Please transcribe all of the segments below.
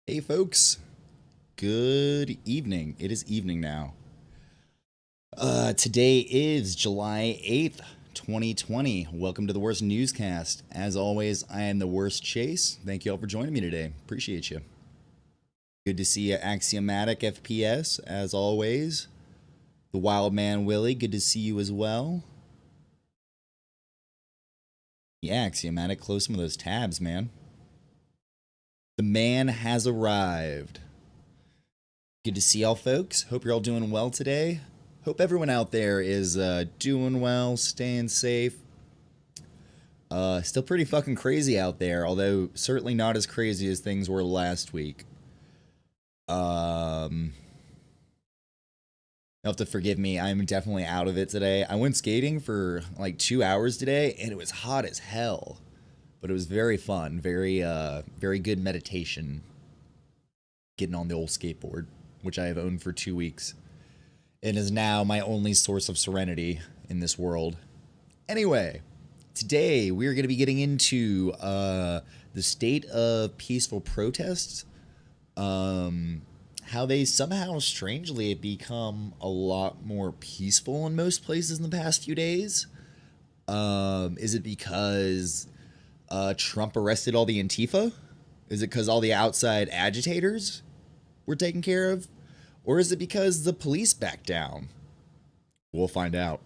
Hey, folks. Good evening. It is evening now. Today is July 8th, 2020. Welcome to the Worst Newscast. As always, I am the Worst Chase. Thank you all for joining me today. Appreciate you. Good to see you, Axiomatic FPS, as always. The Wild Man Willie, good to see you as well. Yeah, Axiomatic, close some of those tabs, man. The man has arrived. Good to see y'all, folks. Hope you're all doing well today. Hope everyone out there is doing well, staying safe. Still pretty fucking crazy out there, although certainly not as crazy as things were last week. You'll have to forgive me. I'm definitely out of it today. I went skating for like 2 hours today, and it was hot as hell. But it was very fun. Very good meditation. Getting on the old skateboard, which I have owned for 2 weeks. It is now my only source of serenity in this world. Anyway, today we're going to be getting into the state of peaceful protests. How they somehow strangely have become a lot more peaceful in most places in the past few days. Is it because Trump arrested all the Antifa? Is it because all the outside agitators were taken care of? Or is it because the police backed down? We'll find out.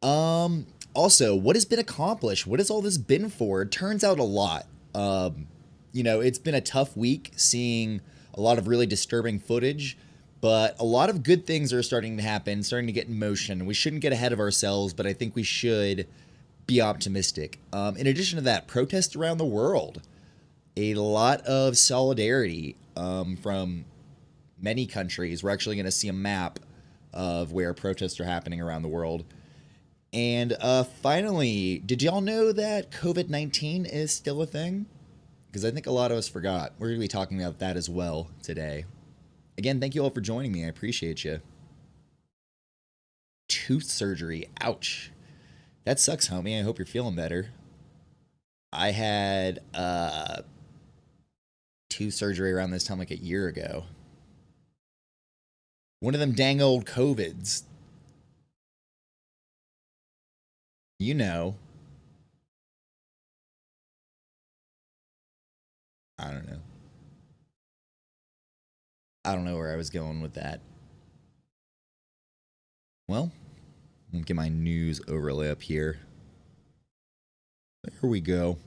Also, what has been accomplished? What has all this been for? It turns out a lot. It's been a tough week seeing a lot of really disturbing footage, but a lot of good things are starting to happen, starting to get in motion. We shouldn't get ahead of ourselves, but I think we should be optimistic. In addition to that, protests around the world. A lot of solidarity from many countries. We're actually going to see a map of where protests are happening around the world. And finally, did y'all know that COVID-19 is still a thing? Because I think a lot of us forgot. We're going to be talking about that as well today. Again, thank you all for joining me. I appreciate you. Tooth surgery. Ouch. That sucks, homie. I hope you're feeling better. I had tooth surgery around this time like a year ago. One of them dang old COVIDs. You know. I don't know. I don't know where I was going with that. Well, let me get my news overlay up here. There we go.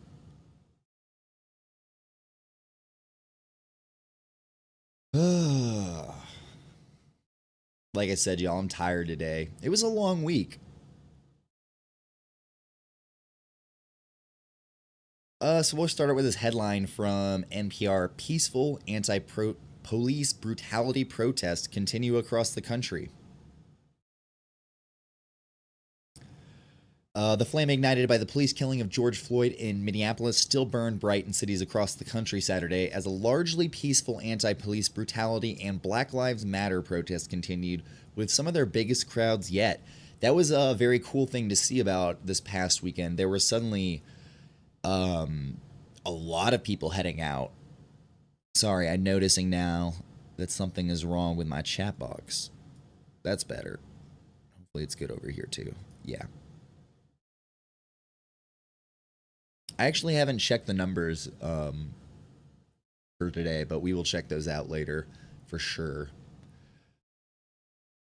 Like I said, y'all, I'm tired today. It was a long week. So we'll start out with this headline from NPR. Peaceful anti-police brutality protests continue across the country. The flame ignited by the police killing of George Floyd in Minneapolis still burned bright in cities across the country Saturday as a largely peaceful anti-police brutality and Black Lives Matter protests continued with some of their biggest crowds yet. That was a very cool thing to see about this past weekend. There were suddenly a lot of people heading out. Sorry, I'm noticing now that something is wrong with my chat box. That's better. Hopefully it's good over here too. Yeah. I actually haven't checked the numbers for today, but we will check those out later for sure.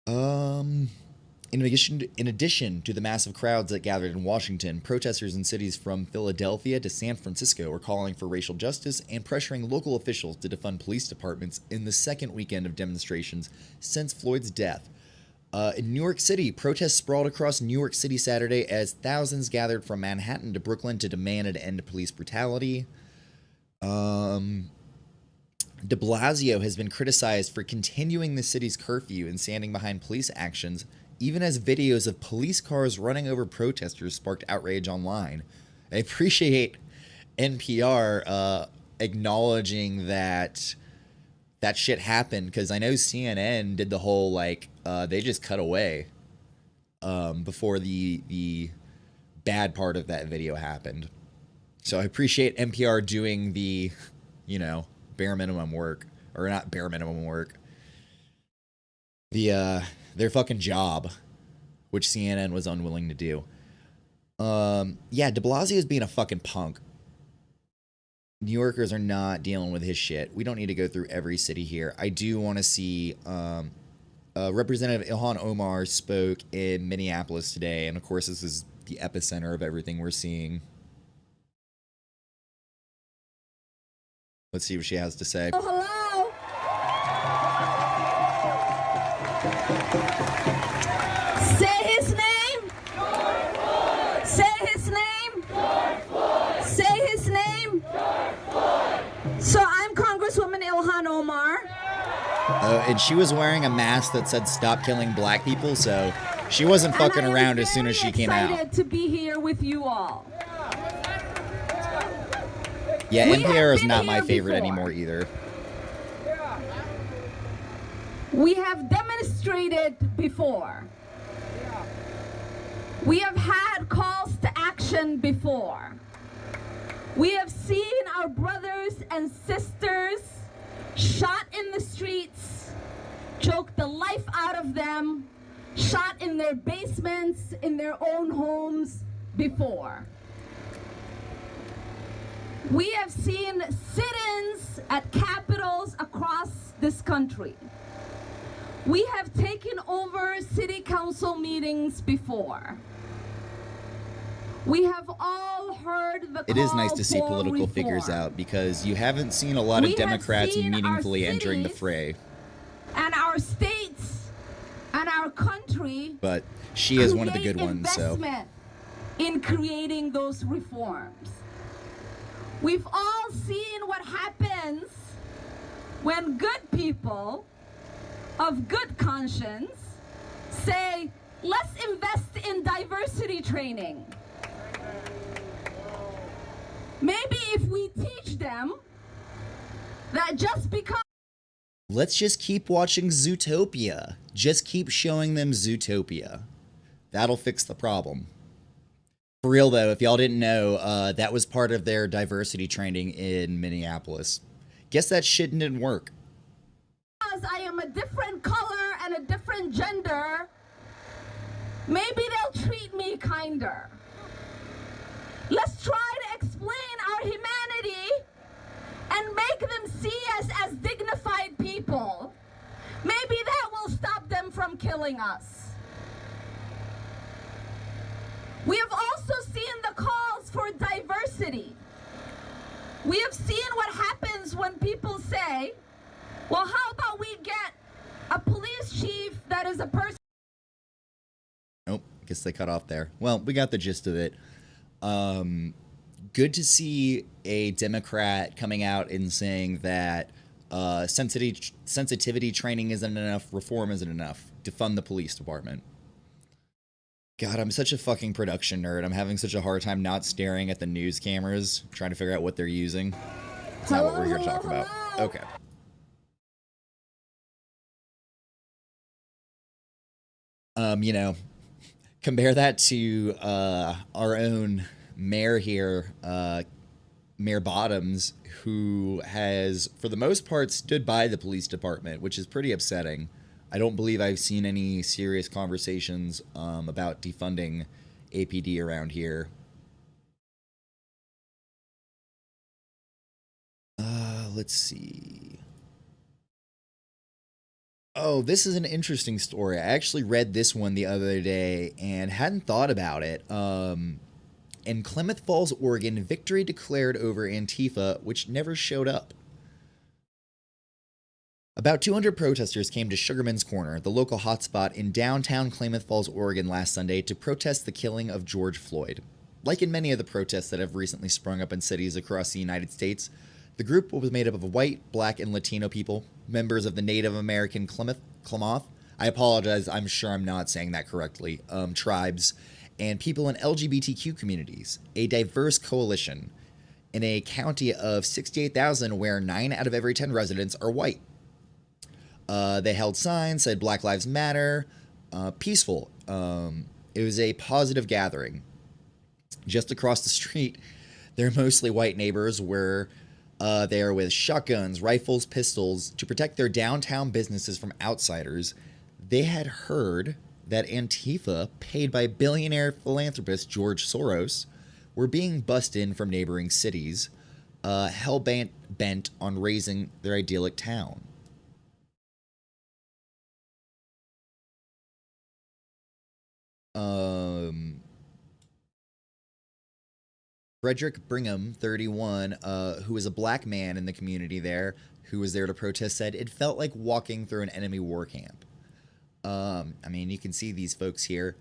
In addition to the massive crowds that gathered in Washington, protesters in cities from Philadelphia to San Francisco are calling for racial justice and pressuring local officials to defund police departments in the second weekend of demonstrations since Floyd's death. In New York City, protests sprawled across New York City Saturday as thousands gathered from Manhattan to Brooklyn to demand an end to police brutality. De Blasio has been criticized for continuing the city's curfew and standing behind police actions, even as videos of police cars running over protesters sparked outrage online. I appreciate NPR acknowledging that shit happened, because I know CNN did the whole, they just cut away before the bad part of that video happened. So I appreciate NPR doing the, bare minimum work. Or not bare minimum work. Their fucking job, which CNN was unwilling to do. Yeah, de Blasio is being a fucking punk. New Yorkers are not dealing with his shit. We don't need to go through every city here. I do want to see Representative Ilhan Omar spoke in Minneapolis today, and of course, this is the epicenter of everything we're seeing. Let's see what she has to say. Oh, hello. Say his name. George Floyd. Say his name. George Floyd. Say his name. George Floyd. So I'm Congresswoman Ilhan Omar. And she was wearing a mask that said "Stop killing black people," so she wasn't fucking around as soon as she came out. I'm excited to be here with you all. Yeah, NPR is not my favorite anymore either. We have demonstrated before. We have had calls to action before. We have seen our brothers and sisters shot in the streets, choked the life out of them, shot in their basements, in their own homes before. We have seen sit-ins at capitals across this country. We have taken over city council meetings before. We have all heard the call. It is nice to see for political reform. figures out because you haven't seen a lot of Democrats meaningfully entering the fray. And our states and our country. But she is one of the good ones, so. In creating those reforms. We've all seen what happens when good people of good conscience say, let's invest in diversity training. Maybe if we teach them that just because... Let's just keep watching Zootopia. Just keep showing them Zootopia. That'll fix the problem. For real, though, if y'all didn't know, that was part of their diversity training in Minneapolis. Guess that shit didn't work. Because I am a different color and a different gender, maybe they'll treat me kinder. Let's try to explain our humanity and make them see us as dignified people. Maybe that will stop them from killing us. We have also seen the calls for diversity. We have seen what happens when people say, well, how about we get a police chief that is a person? Nope, I guess they cut off there. Well, we got the gist of it. Good to see a Democrat coming out and saying that sensitivity training isn't enough, reform isn't enough, defund the police department. God, I'm such a fucking production nerd. I'm having such a hard time not staring at the news cameras, trying to figure out what they're using. It's not what we're here to talk about. Okay. You know, compare that to our own mayor here, Mayor Bottoms, who has, for the most part, stood by the police department, which is pretty upsetting. I don't believe I've seen any serious conversations about defunding APD around here. Let's see. Oh, this is an interesting story. I actually read this one the other day and hadn't thought about it. In Klamath Falls, Oregon, victory declared over Antifa, which never showed up. About 200 protesters came to Sugarman's Corner, the local hotspot in downtown Klamath Falls, Oregon, last Sunday to protest the killing of George Floyd. Like in many of the protests that have recently sprung up in cities across the United States, the group was made up of white, black, and Latino people, members of the Native American Klamath, I apologize, I'm sure I'm not saying that correctly, tribes, and people in LGBTQ communities, a diverse coalition in a county of 68,000 where 9 out of every 10 residents are white. They held signs, said Black Lives Matter, peaceful. It was a positive gathering. Just across the street, their mostly white neighbors were there with shotguns, rifles, pistols to protect their downtown businesses from outsiders. They had heard that Antifa, paid by billionaire philanthropist George Soros, were being bussed in from neighboring cities, hell bent on raising their idyllic town. Frederick Brigham, 31, who was a black man in the community there, who was there to protest, said it felt like walking through an enemy war camp. I mean, you can see these folks here.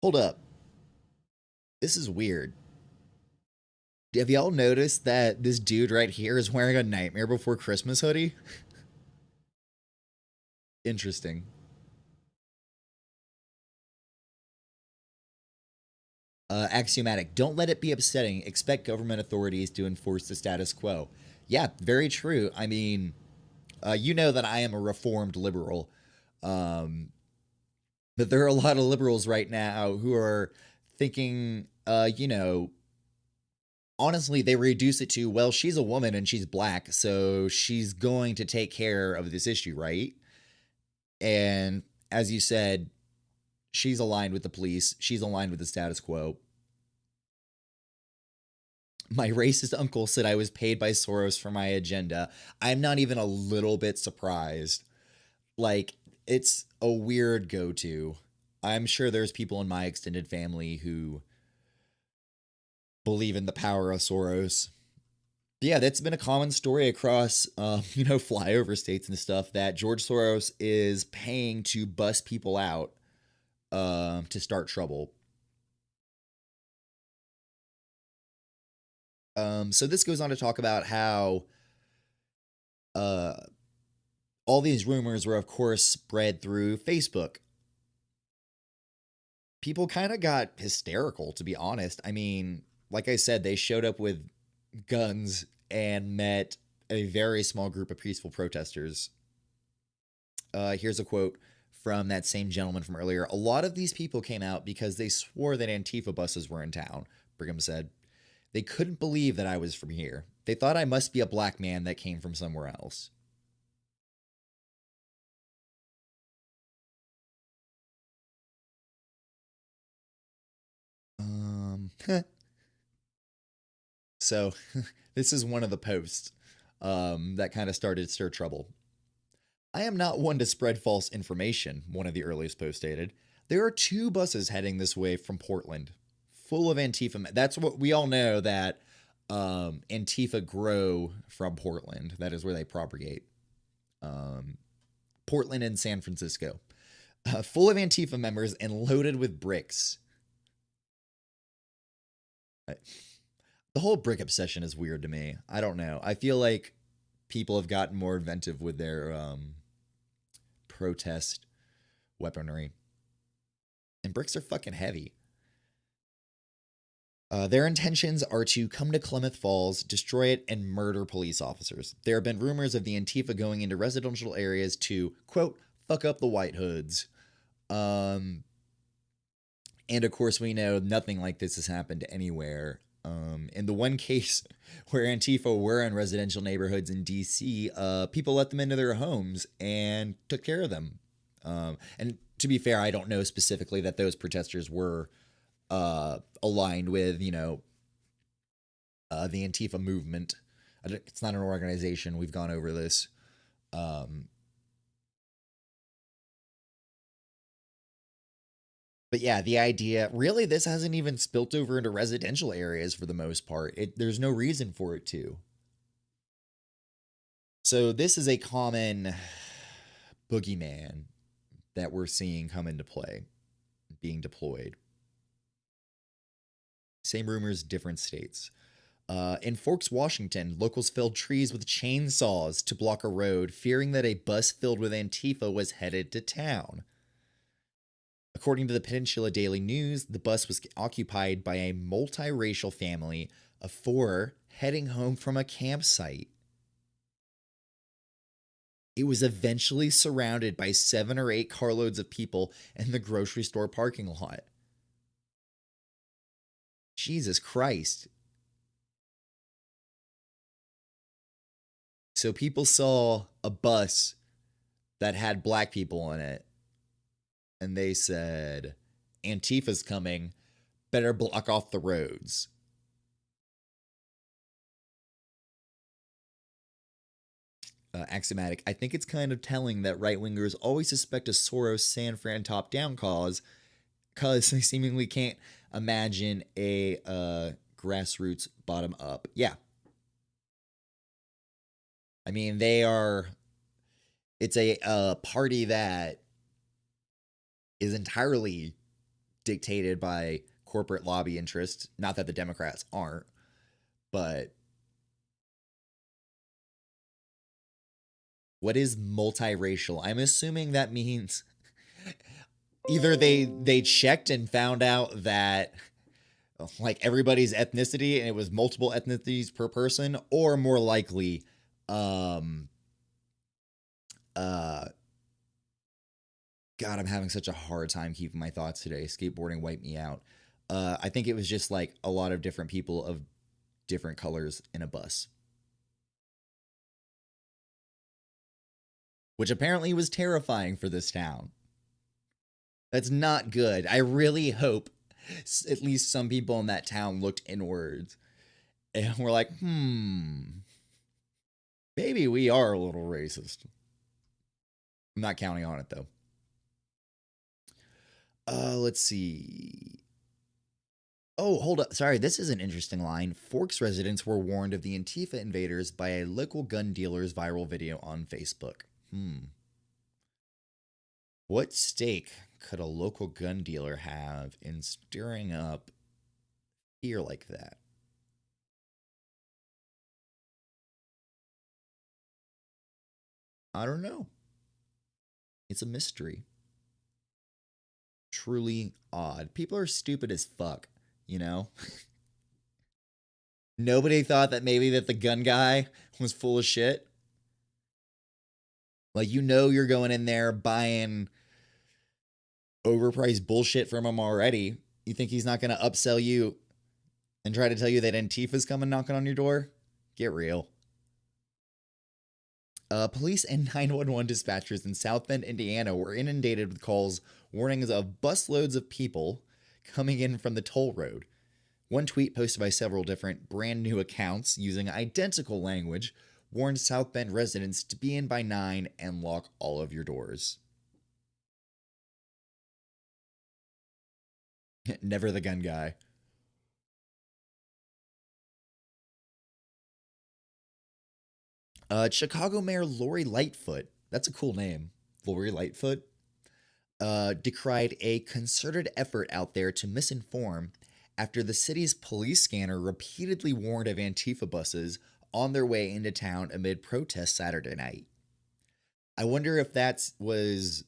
Hold up. This is weird. Have y'all noticed that this dude right here is wearing a Nightmare Before Christmas hoodie? Interesting. Axiomatic. Don't let it be upsetting. Expect government authorities to enforce the status quo. Yeah, very true. I mean, you know that I am a reformed liberal. But there are a lot of liberals right now who are thinking, honestly, they reduce it to, well, she's a woman and she's black, so she's going to take care of this issue, right? And as you said, she's aligned with the police. She's aligned with the status quo. My racist uncle said I was paid by Soros for my agenda. I'm not even a little bit surprised. Like, it's a weird go-to. I'm sure there's people in my extended family who believe in the power of Soros. Yeah, that's been a common story across, flyover states and stuff, that George Soros is paying to bust people out to start trouble. So this goes on to talk about how all these rumors were, of course, spread through Facebook. People kind of got hysterical, to be honest. I mean, like I said, they showed up with guns and met a very small group of peaceful protesters. Here's a quote from that same gentleman from earlier. A lot of these people came out because they swore that Antifa buses were in town, Brigham said. They couldn't believe that I was from here. They thought I must be a black man that came from somewhere else. So, this is one of the posts that kind of started to stir trouble. I am not one to spread false information, one of the earliest posts stated. There are 2 buses heading this way from Portland, full of Antifa. That's what we all know, that Antifa grow from Portland. That is where they propagate. Portland and San Francisco. Full of Antifa members and loaded with bricks. The whole brick obsession is weird to me. I don't know. I feel like people have gotten more inventive with their protest weaponry. And bricks are fucking heavy. Their intentions are to come to Klamath Falls, destroy it, and murder police officers. There have been rumors of the Antifa going into residential areas to, quote, fuck up the White Hoods. And of course, we know nothing like this has happened anywhere. In the one case where Antifa were in residential neighborhoods in D.C., people let them into their homes and took care of them. And to be fair, I don't know specifically that those protesters were aligned with, the Antifa movement. It's not an organization. We've gone over this. But yeah, the idea, really, this hasn't even spilt over into residential areas for the most part. There's no reason for it to. So this is a common boogeyman that we're seeing come into play, being deployed. Same rumors, different states. In Forks, Washington, locals felled trees with chainsaws to block a road, fearing that a bus filled with Antifa was headed to town. According to the Peninsula Daily News, the bus was occupied by a multiracial family of 4 heading home from a campsite. It was eventually surrounded by 7 or 8 carloads of people in the grocery store parking lot. Jesus Christ. So people saw a bus that had black people in it. And they said, Antifa's coming, better block off the roads. Axiomatic. I think it's kind of telling that right-wingers always suspect a Soros San Fran top-down cause because they seemingly can't imagine a grassroots bottom-up. Yeah. I mean, it's a party that is entirely dictated by corporate lobby interests. Not that the Democrats aren't, but what is multiracial? I'm assuming that means either they checked and found out that like everybody's ethnicity and it was multiple ethnicities per person, or more likely, God, I'm having such a hard time keeping my thoughts today. Skateboarding wiped me out. I think it was just like a lot of different people of different colors in a bus. Which apparently was terrifying for this town. That's not good. I really hope at least some people in that town looked inwards and were like, maybe we are a little racist. I'm not counting on it, though. Let's see. Oh, hold up. Sorry, this is an interesting line. Forks residents were warned of the Antifa invaders by a local gun dealer's viral video on Facebook. What stake could a local gun dealer have in stirring up fear like that? I don't know. It's a mystery. Truly odd. People are stupid as fuck, you know? Nobody thought that maybe that the gun guy was full of shit. Like, you know, you're going in there buying overpriced bullshit from him already. You think he's not going to upsell you and try to tell you that Antifa's coming knocking on your door? Get real. Police and 911 dispatchers in South Bend, Indiana were inundated with calls warnings of busloads of people coming in from the toll road. One tweet posted by several different brand new accounts using identical language warned South Bend residents to be in by 9 and lock all of your doors. Never the gun guy. Chicago Mayor Lori Lightfoot, that's a cool name, Lori Lightfoot, decried a concerted effort out there to misinform after the city's police scanner repeatedly warned of Antifa buses on their way into town amid protests Saturday night. I wonder if that was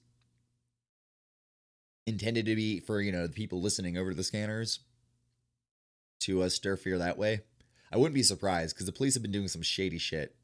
intended to be for, the people listening over the scanners to stir fear that way. I wouldn't be surprised because the police have been doing some shady shit.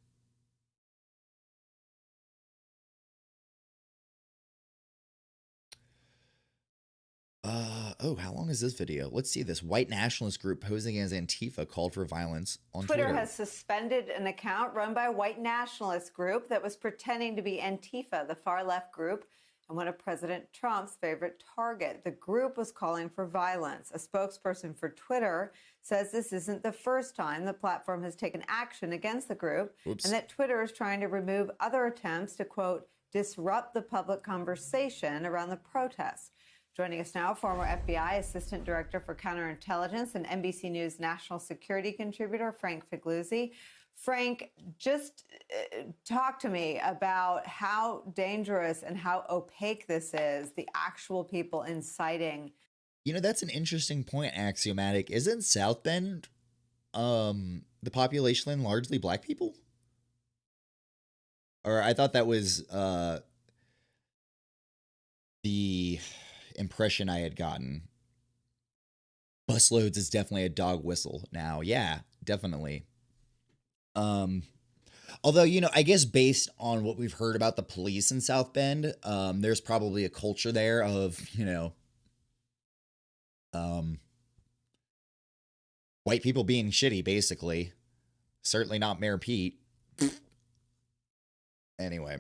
How long is this video? Let's see this. White nationalist group posing as Antifa called for violence on Twitter. Twitter has suspended an account run by a white nationalist group that was pretending to be Antifa, the far-left group, and one of President Trump's favorite target. The group was calling for violence. A spokesperson for Twitter says this isn't the first time the platform has taken action against the group, and that Twitter is trying to remove other attempts to, quote, disrupt the public conversation around the protests. Joining us now, former FBI Assistant Director for Counterintelligence and NBC News national security contributor, Frank Figliuzzi. Frank, just talk to me about how dangerous and how opaque this is, the actual people inciting. That's an interesting point, Axiomatic. Isn't South Bend the population largely black people? Or I thought that was the impression I had gotten. Busloads is definitely a dog whistle now. Yeah, definitely. Although, I guess based on what we've heard about the police in South Bend, there's probably a culture there of, white people being shitty, basically. Certainly not Mayor Pete. Anyway.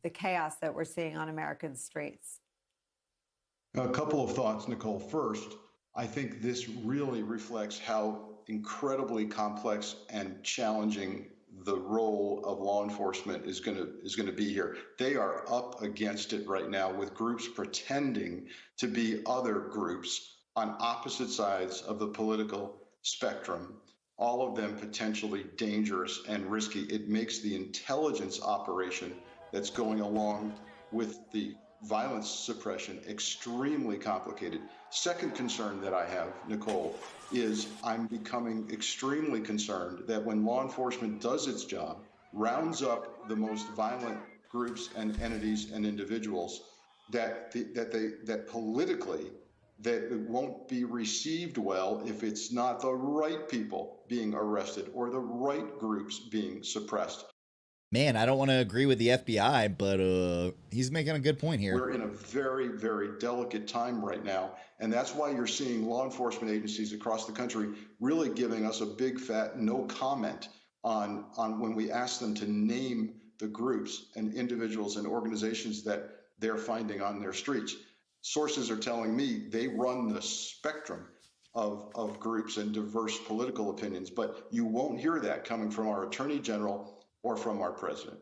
the chaos that we're seeing on American streets. A couple of thoughts, Nicole. First, I think this really reflects how incredibly complex and challenging the role of law enforcement is going to be here. They are up against it right now with groups pretending to be other groups on opposite sides of the political spectrum, all of them potentially dangerous and risky. It makes the intelligence operation that's going along with the violence suppression extremely complicated. Second concern that I have, Nicole, is I'm becoming extremely concerned that when law enforcement does its job, rounds up the most violent groups and entities and individuals, that politically that it won't be received well if it's not the right people being arrested or the right groups being suppressed. Man, I don't want to agree with the FBI, but he's making a good point here. We're in a very, very delicate time right now, and that's why you're seeing law enforcement agencies across the country really giving us a big fat no comment on when we ask them to name the groups and individuals and organizations that they're finding on their streets. Sources are telling me they run the spectrum of groups and diverse political opinions, but you won't hear that coming from our Attorney General or from our president.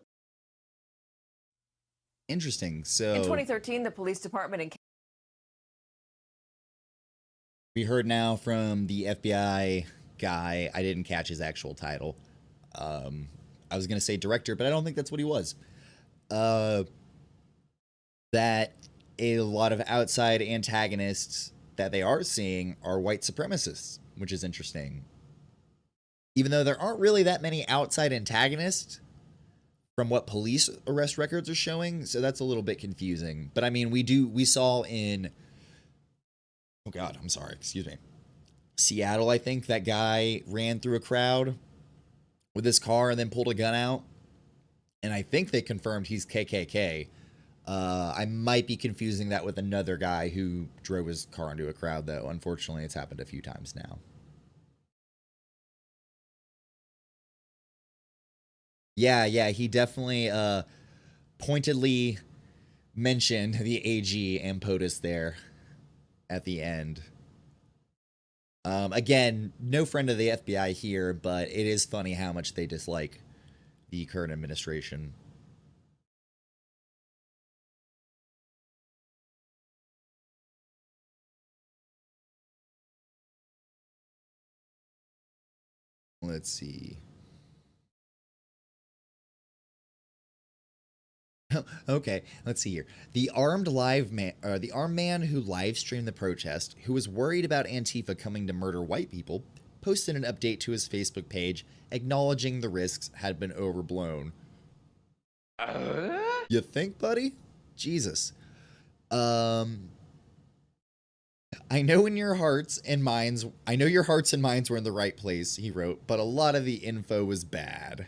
Interesting. So in 2013, the police department in we heard now from the FBI guy. I didn't catch his actual title. I was going to say director, but I don't think that's what he was. That a lot of outside antagonists that they are seeing are white supremacists, which is interesting. Even though there aren't really that many outside antagonists from what police arrest records are showing, so that's a little bit confusing. But I mean, we saw in, oh God, I'm sorry, excuse me, Seattle, I think that guy ran through a crowd with his car and then pulled a gun out. And I think they confirmed he's KKK. I might be confusing that with another guy who drove his car into a crowd, though. Unfortunately, it's happened a few times now. Yeah, he definitely pointedly mentioned the AG and POTUS there at the end. Again, no friend of the FBI here, but it is funny how much they dislike the current administration. Let's see. Okay, let's see here. The armed man who live streamed the protest, who was worried about Antifa coming to murder white people, posted an update to his Facebook page acknowledging the risks had been overblown. You think, buddy? Jesus. I know your hearts and minds were in the right place, he wrote, but a lot of the info was bad.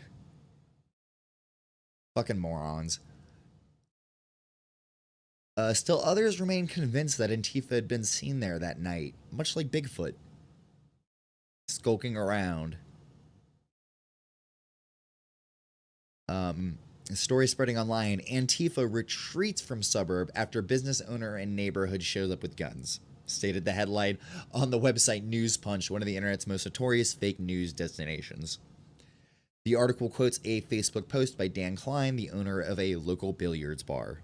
Fucking morons. Still others remain convinced that Antifa had been seen there that night, much like Bigfoot, skulking around. Story spreading online, Antifa retreats from suburb after business owner and neighborhood shows up with guns, stated the headline on the website News Punch, one of the internet's most notorious fake news destinations. The article quotes a Facebook post by Dan Klein, the owner of a local billiards bar.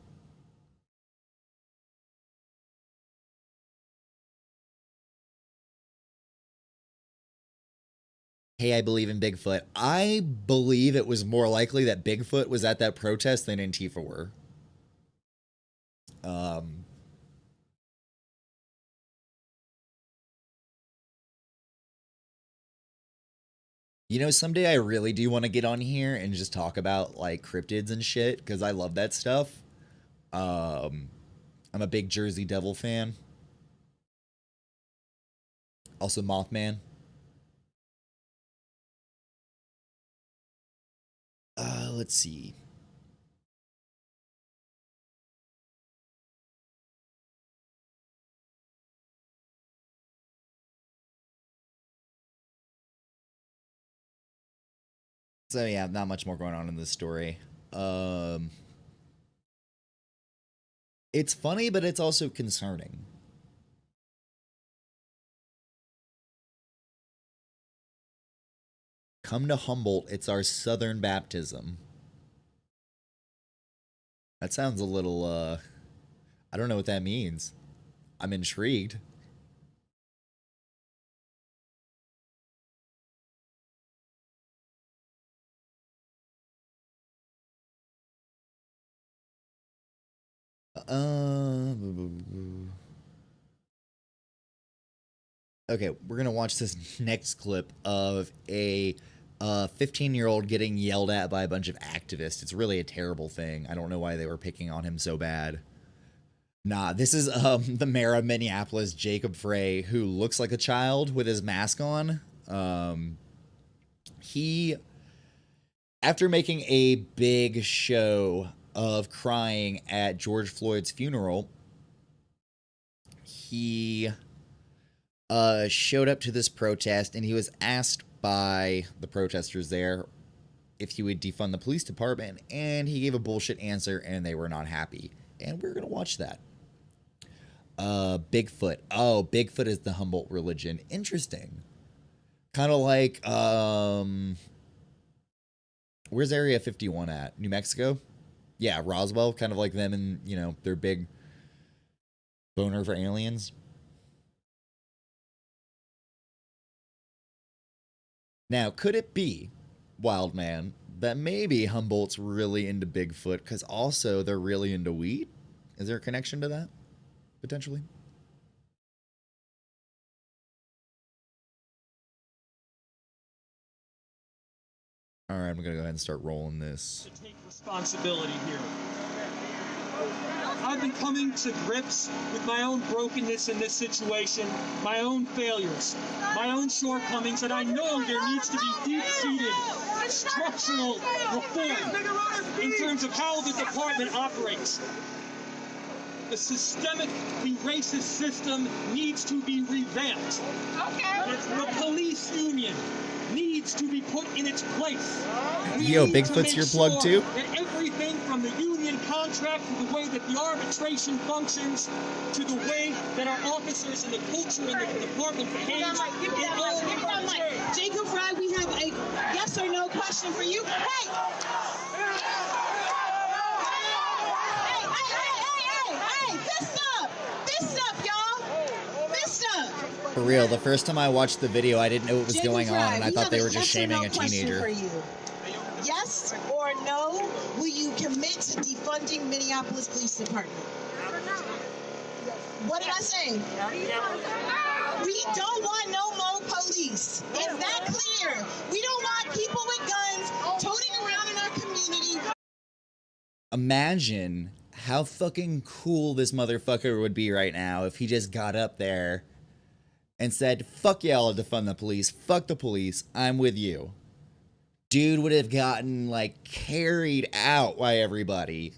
Hey, I believe in Bigfoot. I believe it was more likely that Bigfoot was at that protest than Antifa were. You know, someday I really do want to get on here and just talk about, like, cryptids and shit, because I love that stuff. I'm a big Jersey Devil fan. Also Mothman. Let's see. So yeah, not much more going on in this story. It's funny, but it's also concerning. Come to Humboldt, it's our southern baptism. That sounds a little, I don't know what that means. I'm intrigued. Okay, we're gonna watch this next clip of a 15-year-old getting yelled at by a bunch of activists. It's really a terrible thing. I don't know why they were picking on him so bad. Nah, this is the mayor of Minneapolis, Jacob Frey, who looks like a child with his mask on. He, after making a big show of crying at George Floyd's funeral, he showed up to this protest, and he was asked by the protesters there if he would defund the police department, and he gave a bullshit answer, and they were not happy. And we're gonna watch that. Bigfoot. Oh, Bigfoot is the Humboldt religion. Interesting. Kind of like, where's Area 51 at? New Mexico? Yeah, Roswell. Kind of like them and, you know, their big boner for aliens. Now, could it be, Wildman, that maybe Humboldt's really into Bigfoot because also they're really into weed? Is there a connection to that? Potentially? All right, I'm going to go ahead and start rolling this. To take responsibility here. I've been coming to grips with my own brokenness in this situation, my own failures, my own shortcomings, and I know there needs to be deep-seated structural reform in terms of how the department operates. The systemically racist system needs to be revamped. Okay. The police union needs to be put in its place. Yo, Bigfoot's your plug too? That everything from the union contract to the way that the arbitration functions to the way that our officers and the culture in the department behaves, it all needs to change. Jacob Frey, we have a yes or no question for you. Hey! For real, the first time I watched the video, I didn't know what was going on, and I thought they were just shaming a teenager. Yes or no, will you commit to defunding Minneapolis Police Department? What did I say? We don't want no more police. Is that clear? We don't want people with guns toting around in our community. Imagine how fucking cool this motherfucker would be right now if he just got up there and said, fuck y'all to defund the police, fuck the police, I'm with you. Dude would have gotten, like, carried out by everybody.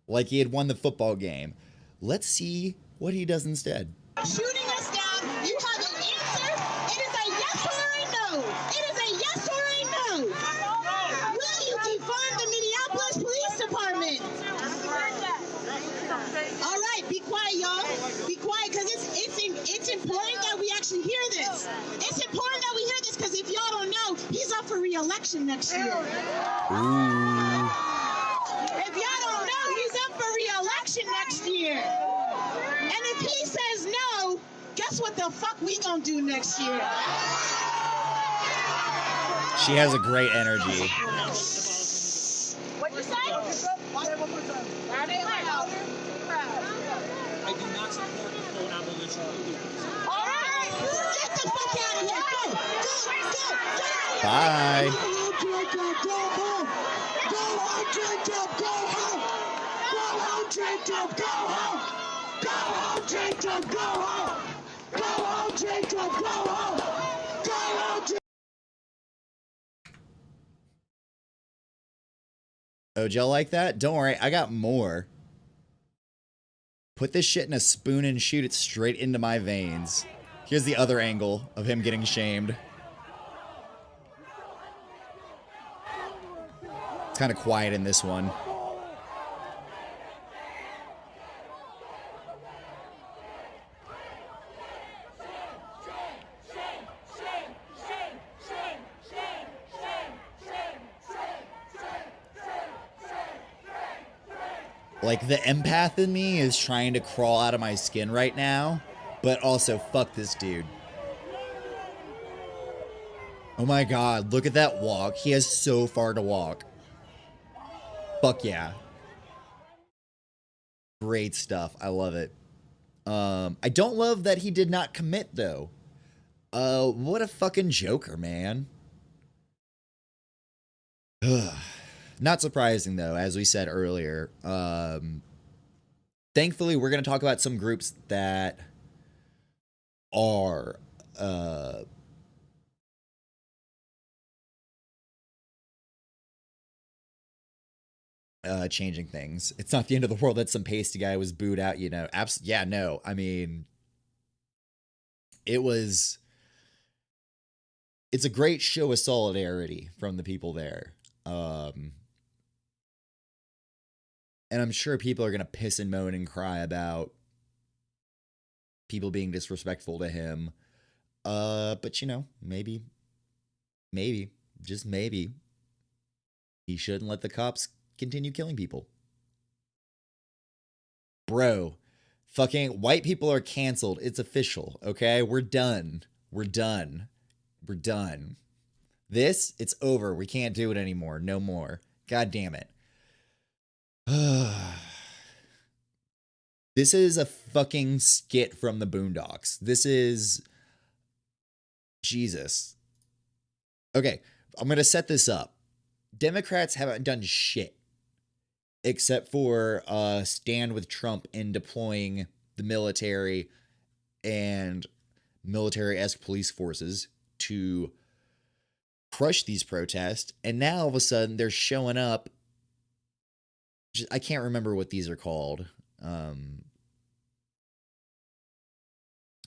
Like he had won the football game. Let's see what he does instead. Shooting us down, you have an answer. It is a yes or a no. It is a yes or a no. Will you defund the Minneapolis Police Department? All right, be quiet, y'all. Be quiet, because it's important that we actually hear this. It's important that we hear this, because if y'all don't know, he's up for re-election next year. Ooh. If y'all don't know, he's up for re-election next year. And if he says no, guess what the fuck we gonna do next year? She has a great energy. What'd you say? I do not support the full abolition of the police. All right, get the fuck out of here. Go. Bye. Oh, y'all like that? Don't worry, I got more. Put this shit in a spoon and shoot it straight into my veins. Here's the other angle of him getting shamed. It's kind of quiet in this one. Like, the empath in me is trying to crawl out of my skin right now, but also, fuck this dude. Oh my god, look at that walk. He has so far to walk. Fuck yeah. Great stuff. I love it. I don't love that he did not commit, though. What a fucking joker, man. Not surprising, though, as we said earlier. Thankfully, we're going to talk about some groups that are changing things. It's not the end of the world that some pasty guy was booed out, you know. Yeah, no. I mean, it's a great show of solidarity from the people there. And I'm sure people are going to piss and moan and cry about people being disrespectful to him. But you know, maybe, just maybe, he shouldn't let the cops continue killing people. Bro, fucking white people are canceled. It's official, okay? We're done. This, it's over. We can't do it anymore. No more. God damn it. This is a fucking skit from the Boondocks. This is... Jesus. Okay, I'm going to set this up. Democrats haven't done shit except for stand with Trump in deploying the military and military-esque police forces to crush these protests. And now all of a sudden they're showing up. I can't remember what these are called.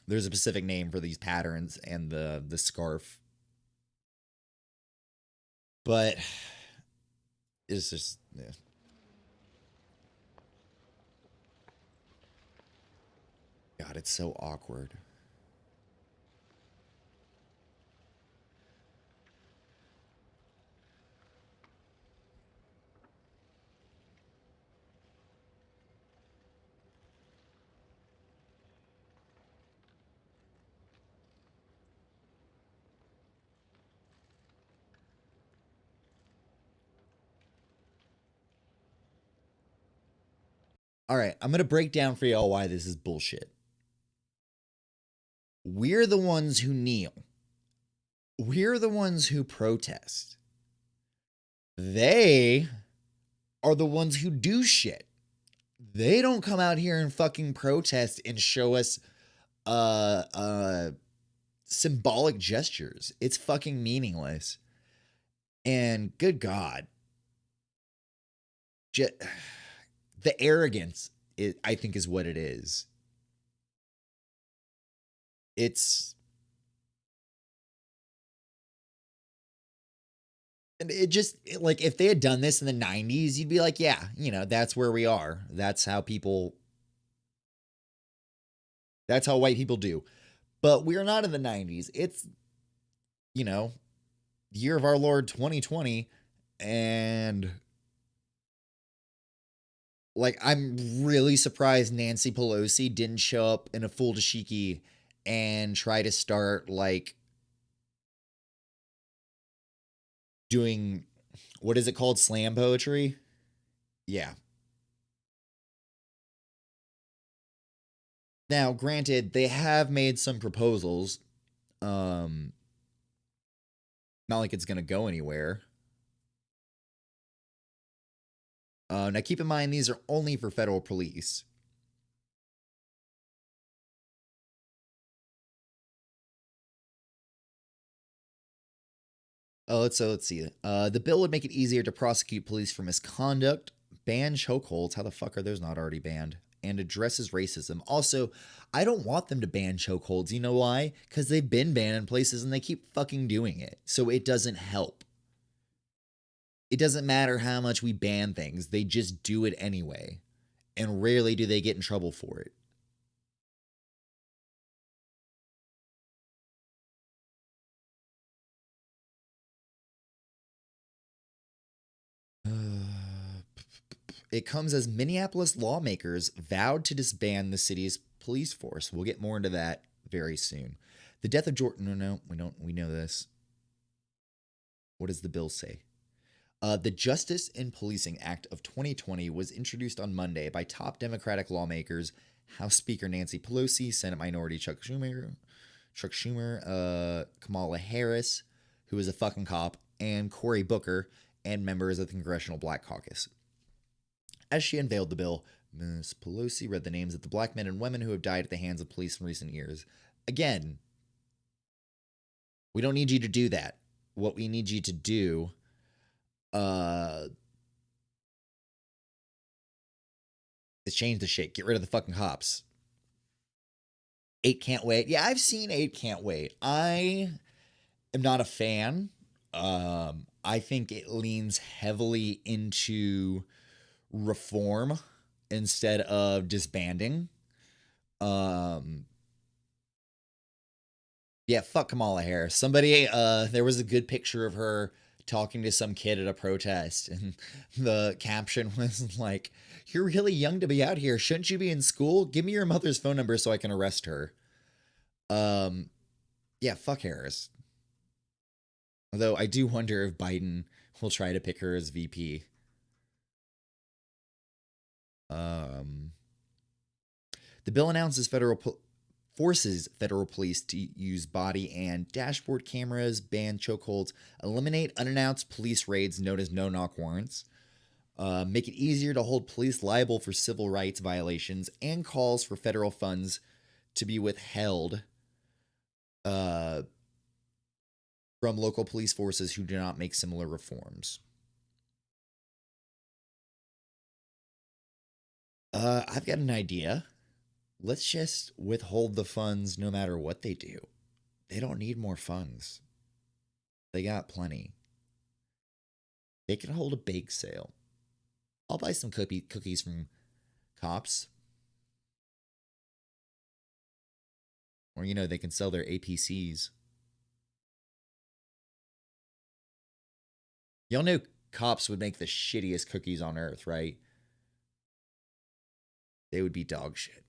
There's a specific name for these patterns and the scarf. But it's just... Yeah. God, it's so awkward. All right, I'm going to break down for y'all why this is bullshit. We're the ones who kneel. We're the ones who protest. They are the ones who do shit. They don't come out here and fucking protest and show us symbolic gestures. It's fucking meaningless. And good God. The arrogance, I think, is what it is. It's... And it just, like, if they had done this in the 90s, you'd be like, yeah, you know, that's where we are. That's how white people do. But we're not in the 90s. It's, you know, year of our Lord 2020. And, like, I'm really surprised Nancy Pelosi didn't show up in a full dashiki and try to start, like, doing, what is it called? Slam poetry? Yeah. Now, granted, they have made some proposals. Not like it's going to go anywhere. Now, keep in mind, these are only for federal police. Let's see. The bill would make it easier to prosecute police for misconduct, ban chokeholds. How the fuck are those not already banned? And addresses racism. Also, I don't want them to ban chokeholds. You know why? Because they've been banned in places and they keep fucking doing it. So it doesn't help. It doesn't matter how much we ban things. They just do it anyway. And rarely do they get in trouble for it. it comes as Minneapolis lawmakers vowed to disband the city's police force. We'll get more into that very soon. The death of Jordan. No, we don't. We know this. What does the bill say? The Justice in Policing Act of 2020 was introduced on Monday by top Democratic lawmakers, House Speaker Nancy Pelosi, Senate Minority Chuck Schumer, Kamala Harris, who is a fucking cop, and Cory Booker, and members of the Congressional Black Caucus. As she unveiled the bill, Ms. Pelosi read the names of the black men and women who have died at the hands of police in recent years. Again, we don't need you to do that. What we need you to do is change the shit. Get rid of the fucking cops. 8 Can't Wait. Yeah, I've seen 8 Can't Wait. I am not a fan. I think it leans heavily into reform instead of disbanding. Yeah, fuck Kamala Harris. Somebody, there was a good picture of her talking to some kid at a protest, and the caption was like, "You're really young to be out here. Shouldn't you be in school? Give me your mother's phone number so I can arrest her." Yeah, fuck Harris. Although I do wonder if Biden will try to pick her as VP. The bill announces forces federal police to use body and dashboard cameras, ban chokeholds, eliminate unannounced police raids known as no-knock warrants, make it easier to hold police liable for civil rights violations, and calls for federal funds to be withheld from local police forces who do not make similar reforms. I've got an idea. Let's just withhold the funds no matter what they do. They don't need more funds. They got plenty. They can hold a bake sale. I'll buy some cookies from cops. Or, they can sell their APCs. Y'all know cops would make the shittiest cookies on earth, right? They would be dog shit.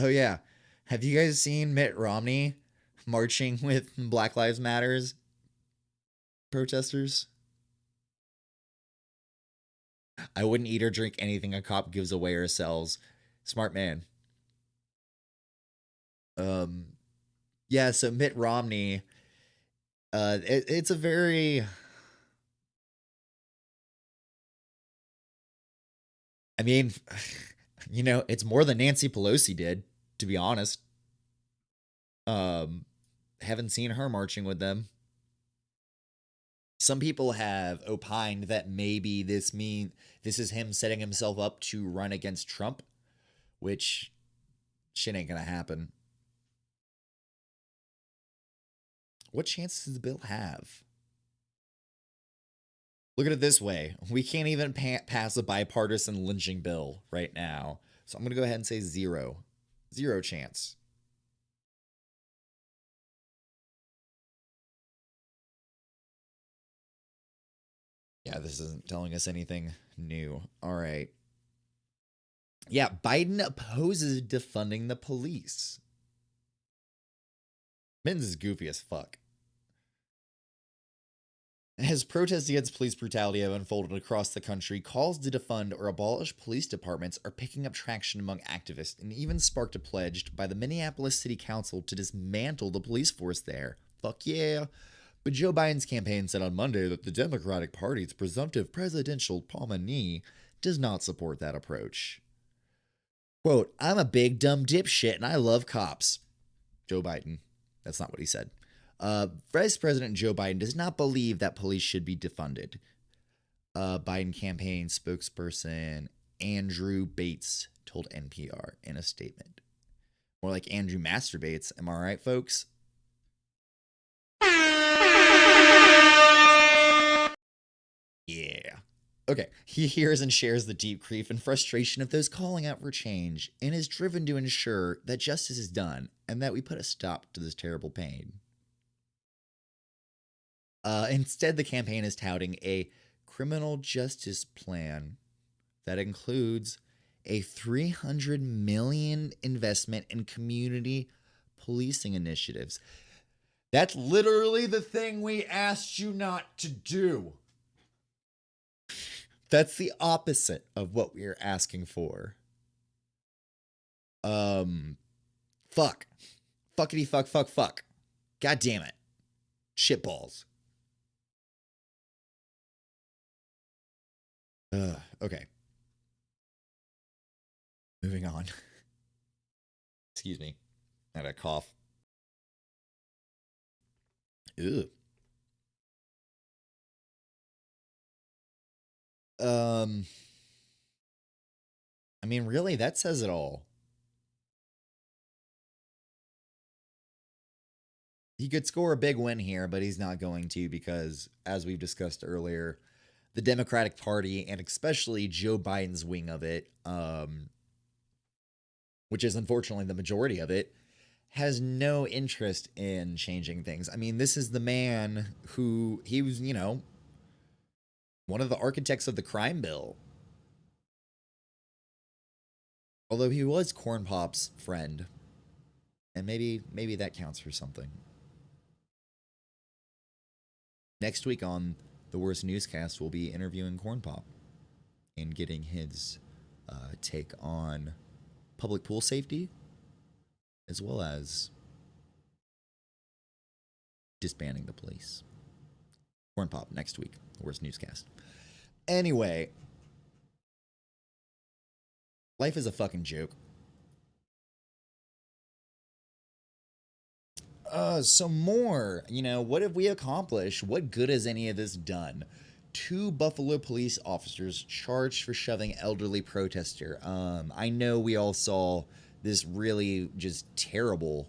Oh, yeah. Have you guys seen Mitt Romney marching with Black Lives Matters protesters? I wouldn't eat or drink anything a cop gives away or sells. Smart man. Yeah, so Mitt Romney, it's a very... I mean, it's more than Nancy Pelosi did, to be honest. Haven't seen her marching with them. Some people have opined that maybe this is him setting himself up to run against Trump, which shit ain't gonna happen. What chance does the bill have? Look at it this way. We can't even pass a bipartisan lynching bill right now. So I'm going to go ahead and say 0. 0 chance. Yeah, this isn't telling us anything new. All right. Yeah, Biden opposes defunding the police. Mittens is goofy as fuck. As protests against police brutality have unfolded across the country, calls to defund or abolish police departments are picking up traction among activists and even sparked a pledge by the Minneapolis City Council to dismantle the police force there. Fuck yeah. But Joe Biden's campaign said on Monday that the Democratic Party's presumptive presidential nominee does not support that approach. Quote, "I'm a big dumb dipshit and I love cops." Joe Biden. That's not what he said. Vice President Joe Biden does not believe that police should be defunded. Biden campaign spokesperson Andrew Bates told NPR in a statement. More like Andrew masturbates. Am I right, folks? Yeah. Okay. He hears and shares the deep grief and frustration of those calling out for change and is driven to ensure that justice is done and that we put a stop to this terrible pain. Instead, the campaign is touting a criminal justice plan that includes a $300 million investment in community policing initiatives. That's literally the thing we asked you not to do. That's the opposite of what we are asking for. Fuck. Fuckity fuck. God damn it. Shitballs. Okay. Moving on. Excuse me. I had a cough. Ew. I mean, really, that says it all. He could score a big win here, but he's not going to because, as we've discussed earlier, the Democratic Party, and especially Joe Biden's wing of it, which is unfortunately the majority of it, has no interest in changing things. I mean, this is the man who, he was, you know, one of the architects of the crime bill. Although he was Corn Pop's friend. And maybe that counts for something. Next week on The Worst Newscast, we'll be interviewing Corn Pop and getting his take on public pool safety, as well as disbanding the police. Corn Pop next week, The Worst Newscast. Anyway, life is a fucking joke. Some more, you know, what have we accomplished? What good has any of this done? 2 Buffalo police officers charged for shoving elderly protester. I know we all saw this really just terrible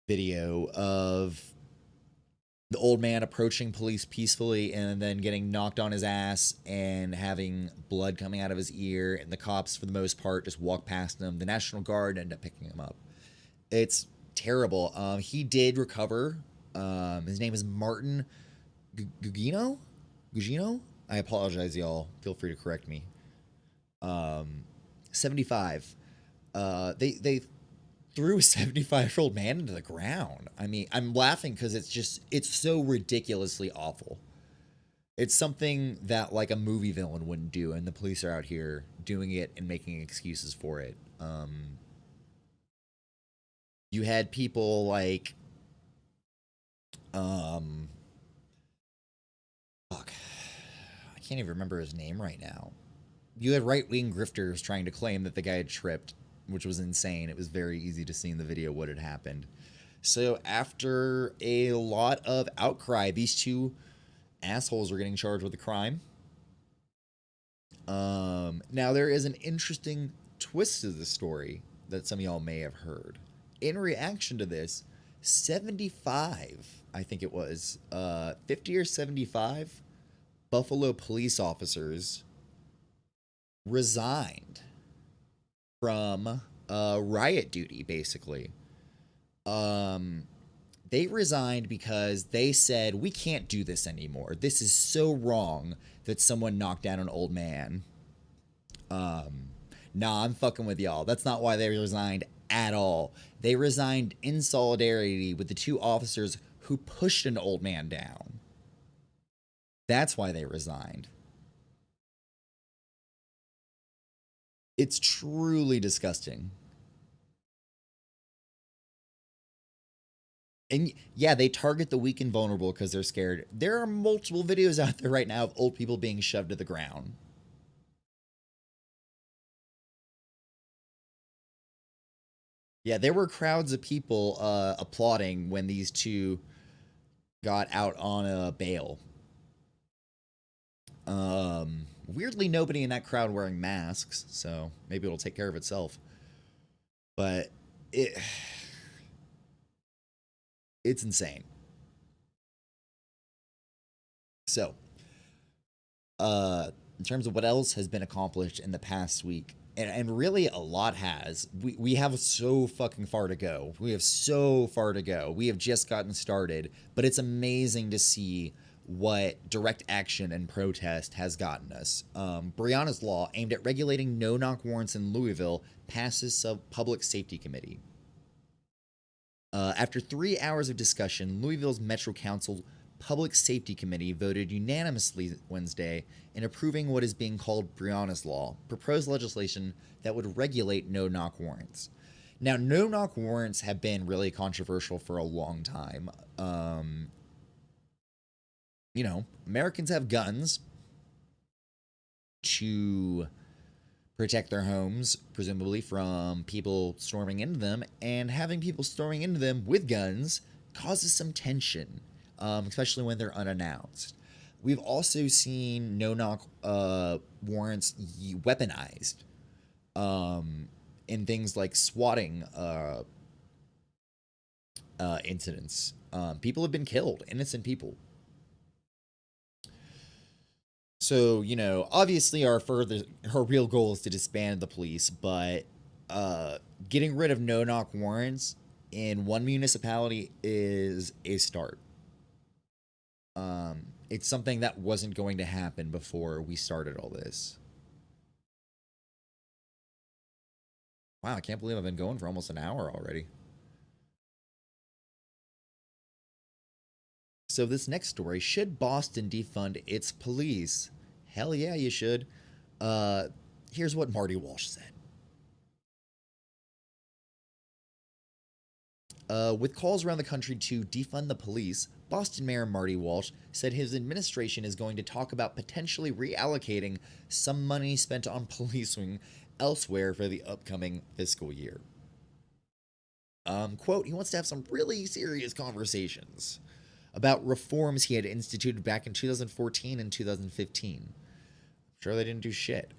video of the old man approaching police peacefully and then getting knocked on his ass and having blood coming out of his ear, and the cops, for the most part, just walk past him. The National Guard ended up picking him up. It's terrible. He did recover. His name is Martin Gugino? I apologize, y'all. Feel free to correct me. 75. They threw a 75-year-old man into the ground. I mean, I'm laughing because it's so ridiculously awful. It's something that like a movie villain wouldn't do, and the police are out here doing it and making excuses for it. You had people like, fuck, I can't even remember his name right now. You had right-wing grifters trying to claim that the guy had tripped, which was insane. It was very easy to see in the video what had happened. So after a lot of outcry, these 2 assholes are getting charged with a crime. Now there is an interesting twist to the story that some of y'all may have heard. In reaction to this, 75, I think it was, 50 or 75 Buffalo police officers resigned from riot duty, basically. They resigned because they said, we can't do this anymore. This is so wrong that someone knocked down an old man. Nah, I'm fucking with y'all. That's not why they resigned at all. They resigned in solidarity with the 2 officers who pushed an old man down. That's why they resigned. It's truly disgusting. And yeah, they target the weak and vulnerable because they're scared. There are multiple videos out there right now of old people being shoved to the ground. Yeah, there were crowds of people applauding when these 2 got out on a bail. Weirdly, nobody in that crowd wearing masks, so maybe it'll take care of itself. But it's insane. So, in terms of what else has been accomplished in the past week, and really a lot has. We have so fucking far to go. We have so far to go. We have just gotten started, but it's amazing to see what direct action and protest has gotten us. Breonna's law, aimed at regulating no-knock warrants in Louisville, passes a public safety committee. After 3 hours of discussion, Louisville's Metro Council Public Safety Committee voted unanimously Wednesday in approving what is being called Breonna's Law, proposed legislation that would regulate no-knock warrants. Now, no-knock warrants have been really controversial for a long time. You know, Americans have guns to protect their homes, presumably from people storming into them, and having people storming into them with guns causes some tension, especially when they're unannounced. We've also seen no-knock warrants weaponized in things like swatting incidents. People have been killed, innocent people. So, you know, obviously our real goal is to disband the police, but getting rid of no-knock warrants in one municipality is a start. It's something that wasn't going to happen before we started all this. Wow, I can't believe I've been going for almost an hour already. So this next story, should Boston defund its police? Hell yeah, you should. Here's what Marty Walsh said. With calls around the country to defund the police, Boston Mayor Marty Walsh said his administration is going to talk about potentially reallocating some money spent on policing elsewhere for the upcoming fiscal year. Quote, he wants to have some really serious conversations about reforms he had instituted back in 2014 and 2015. I'm sure they didn't do shit.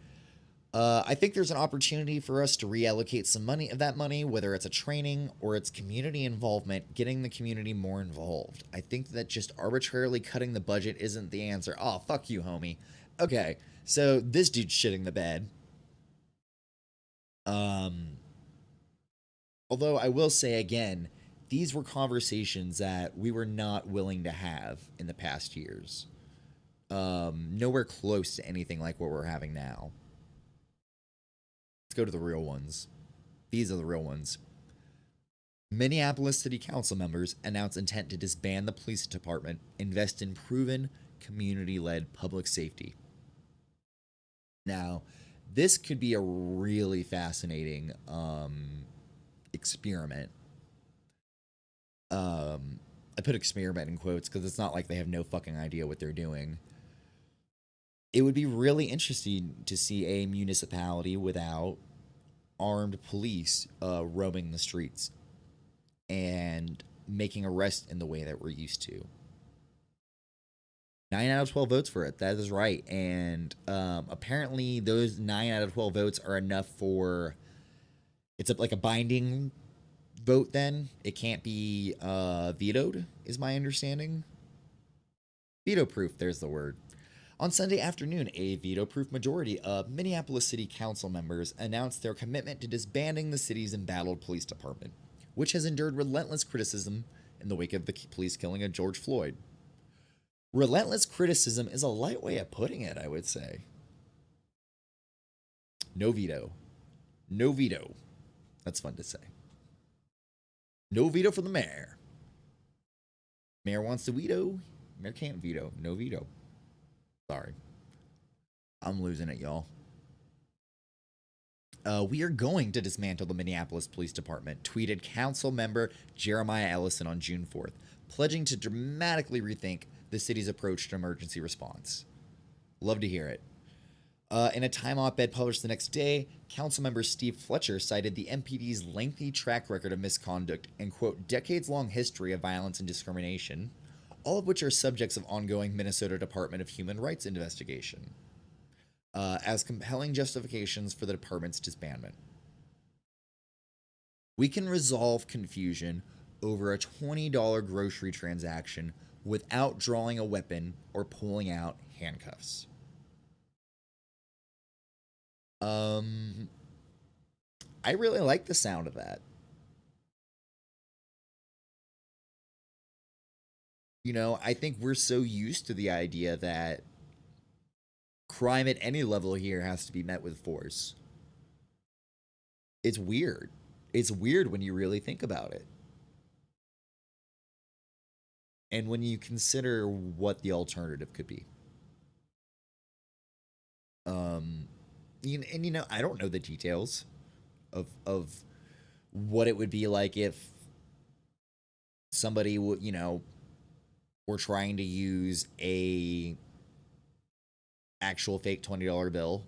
I think there's an opportunity for us to reallocate some money of that money, whether it's a training or it's community involvement, getting the community more involved. I think that just arbitrarily cutting the budget isn't the answer. Oh, fuck you, homie. Okay, so this dude's shitting the bed. Although I will say again, these were conversations that we were not willing to have in the past years. Nowhere close to anything like what we're having now. Let's go to the real ones. These are the real ones. Minneapolis City Council members announce intent to disband the police department, invest in proven community-led public safety. Now, this could be a really fascinating experiment. I put experiment in quotes because it's not like they have no fucking idea what they're doing. It would be really interesting to see a municipality without armed police roaming the streets and making arrests in the way that we're used to. 9 out of 12 votes for it. That is right. And apparently those 9 out of 12 votes are enough for... It's like a binding vote then. It can't be vetoed, is my understanding. Veto-proof, there's the word. On Sunday afternoon, a veto-proof majority of Minneapolis City Council members announced their commitment to disbanding the city's embattled police department, which has endured relentless criticism in the wake of the police killing of George Floyd. Relentless criticism is a light way of putting it, I would say. No veto. No veto. That's fun to say. No veto for the mayor. Mayor wants to veto. Mayor can't veto. No veto. Sorry. I'm losing it, y'all. We are going to dismantle the Minneapolis Police Department, tweeted council member Jeremiah Ellison on June 4th, pledging to dramatically rethink the city's approach to emergency response. Love to hear it. In a Time op-ed published the next day, Councilmember Steve Fletcher cited the MPD's lengthy track record of misconduct and, quote, decades-long history of violence and discrimination, all of which are subjects of ongoing Minnesota Department of Human Rights investigation, as compelling justifications for the department's disbandment. We can resolve confusion over a $20 grocery transaction without drawing a weapon or pulling out handcuffs. I really like the sound of that. You know, I think we're so used to the idea that crime at any level here has to be met with force. It's weird. It's weird when you really think about it. And when you consider what the alternative could be. And you know, I don't know the details of what it would be like if somebody would, you know, were trying to use a actual fake $20 bill.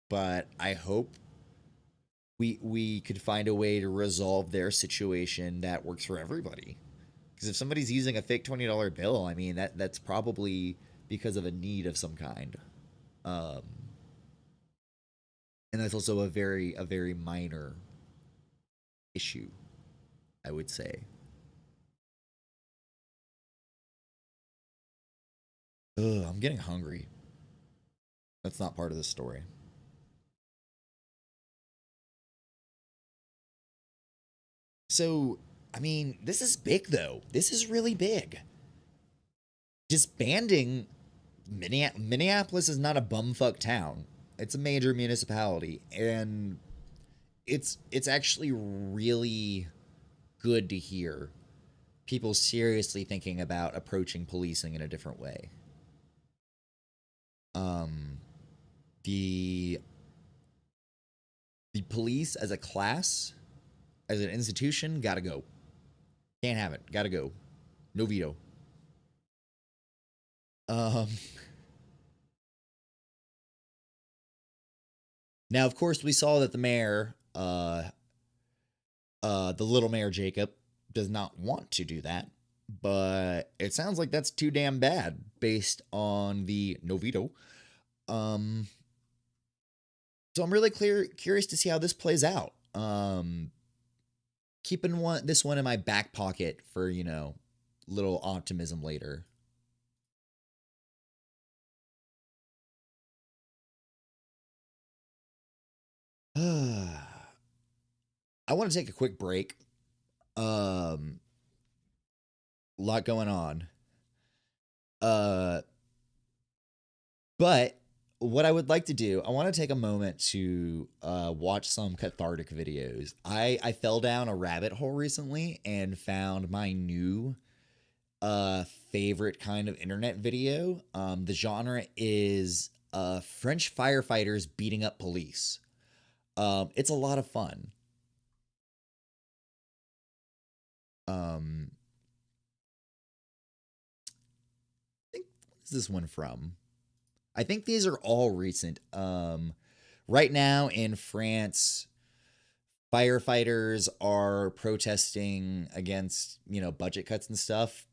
But I hope we could find a way to resolve their situation that works for everybody. Because if somebody's using a fake $20 bill, I mean, that's probably because of a need of some kind. And that's also a very minor issue, I would say. Ugh, I'm getting hungry. That's not part of this story. So, I mean, this is big, though. This is really big. Disbanding Minneapolis is not a bumfuck town. It's a major municipality, and it's actually really good to hear people seriously thinking about approaching policing in a different way. The police as a class, as an institution, gotta go. Can't have it. Gotta go. No veto. Now, of course, we saw that the mayor, the little mayor Jacob, does not want to do that, but it sounds like that's too damn bad based on the no veto. So I'm really curious to see how this plays out. Keeping this one in my back pocket for, you know, little optimism later. I want to take a quick break. A lot going on. But what I would like to do, I want to take a moment to watch some cathartic videos. I fell down a rabbit hole recently and found my new favorite kind of internet video. The genre is French firefighters beating up police. It's a lot of fun. I think, what is this one from? I think these are all recent. Right now in France, firefighters are protesting against, you know, budget cuts and stuff.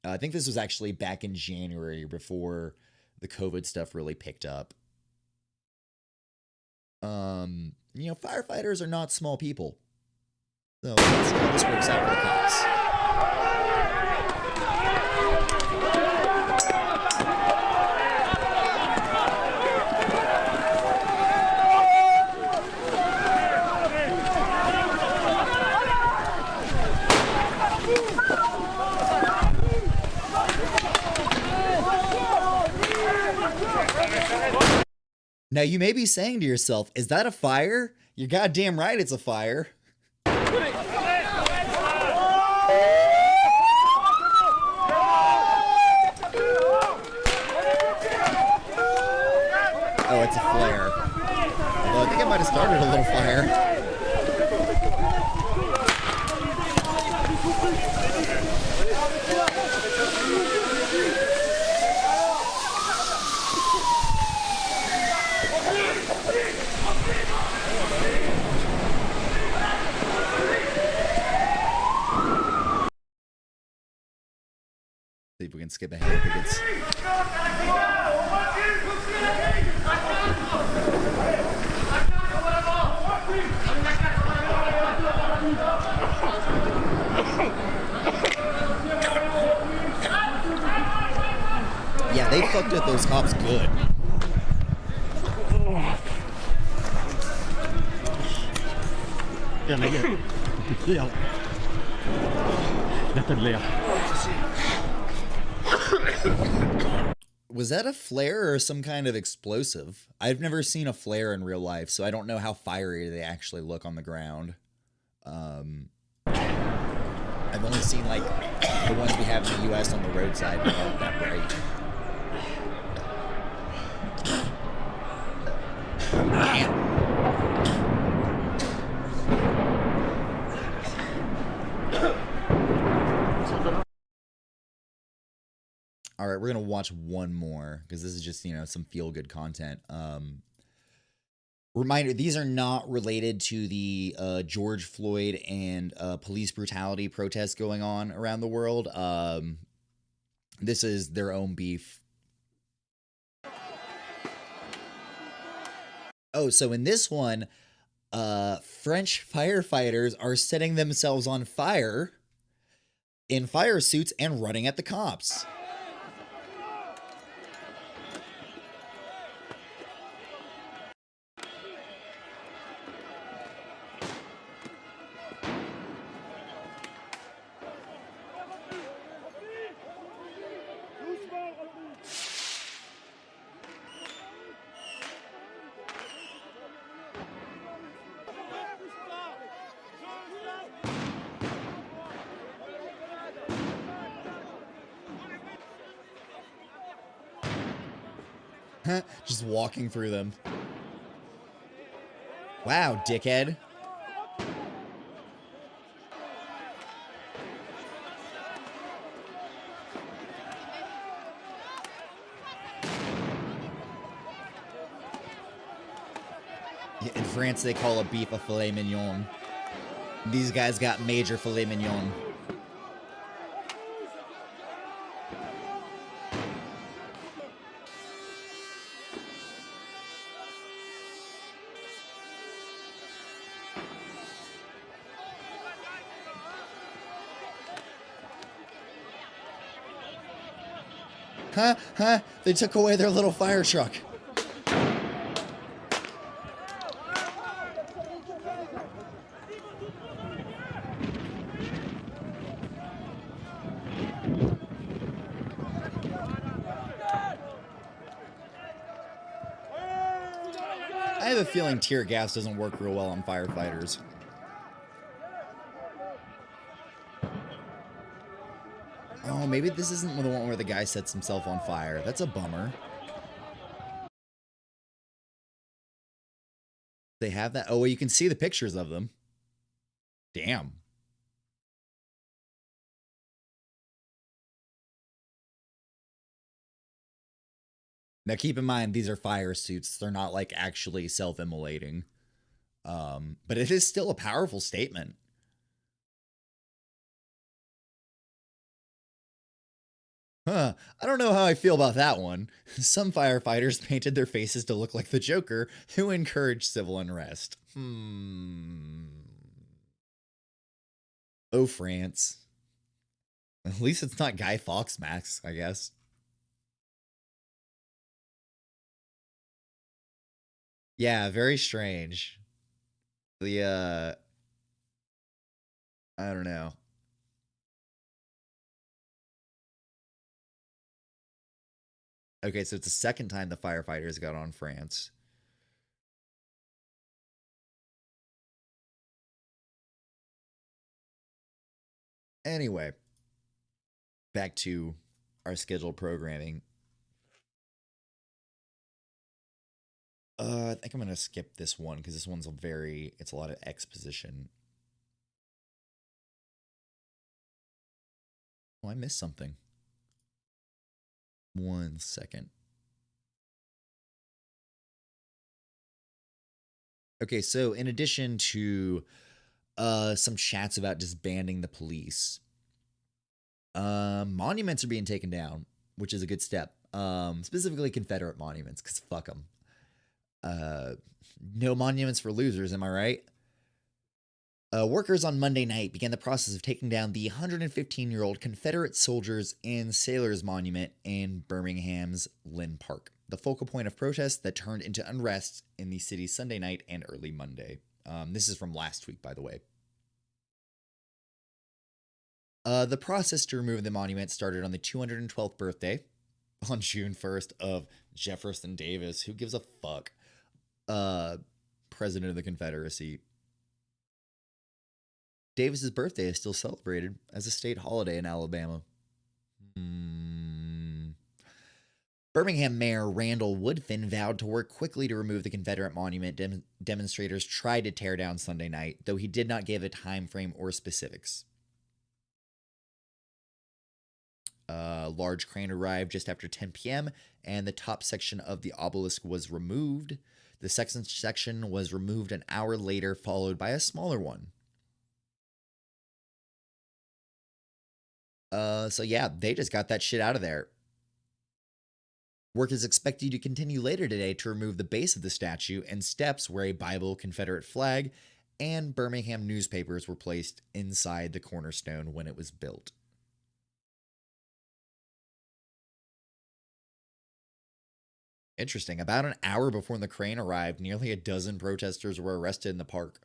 I think this was actually back in January before the COVID stuff really picked up. You know, firefighters are not small people. So let's see how this works out for the cops. Now, you may be saying to yourself, is that a fire? You're goddamn right it's a fire. Oh, it's a flare. Although I think it might have started a little fire. See if we can skip ahead. I think it's... Yeah, they fucked with those cops good. Was that a flare or some kind of explosive? I've never seen a flare in real life, so I don't know how fiery they actually look on the ground. I've only seen like the ones we have in the US on the roadside, but they aren't that bright. Damn. All right, we're gonna watch one more because this is just, you know, some feel-good content. Reminder: these are not related to the George Floyd and police brutality protests going on around the world. This is their own beef. Oh, so in this one, French firefighters are setting themselves on fire in fire suits and running at the cops. Just walking through them. Wow, dickhead. In France, they call a beef a filet mignon. These guys got major filet mignon. Huh? They took away their little fire truck. I have a feeling tear gas doesn't work real well on firefighters. Oh, maybe this isn't the one where the guy sets himself on fire. That's a bummer. They have that? Oh, well, you can see the pictures of them. Damn. Now, keep in mind, these are fire suits. They're not, like, actually self-immolating. But it is still a powerful statement. Huh, I don't know how I feel about that one. Some firefighters painted their faces to look like the Joker, who encouraged civil unrest. Oh, France. At least it's not Guy Fawkes masks, I guess. Yeah, very strange. I don't know. Okay, so it's the second time the firefighters got on France. Anyway, back to our scheduled programming. I think I'm gonna skip this one because this one's it's a lot of exposition. Oh, I missed something. 1 second. Okay, so in addition to some chats about disbanding the police, monuments are being taken down, which is a good step. Specifically Confederate monuments, because fuck them. No monuments for losers, am I right? Workers on Monday night began the process of taking down the 115-year-old Confederate Soldiers and Sailors Monument in Birmingham's Lynn Park, the focal point of protests that turned into unrest in the city's Sunday night and early Monday. This is from last week, by the way. The process to remove the monument started on the 212th birthday on June 1st of Jefferson Davis. Who gives a fuck? President of the Confederacy. Davis's birthday is still celebrated as a state holiday in Alabama. Birmingham Mayor Randall Woodfin vowed to work quickly to remove the Confederate monument demonstrators tried to tear down Sunday night, though he did not give a time frame or specifics. A large crane arrived just after 10 p.m., and the top section of the obelisk was removed. The second section was removed an hour later, followed by a smaller one. So yeah, they just got that shit out of there. Work is expected to continue later today to remove the base of the statue and steps where a Bible, Confederate flag, and Birmingham newspapers were placed inside the cornerstone when it was built. Interesting. About an hour before the crane arrived, nearly a dozen protesters were arrested in the park.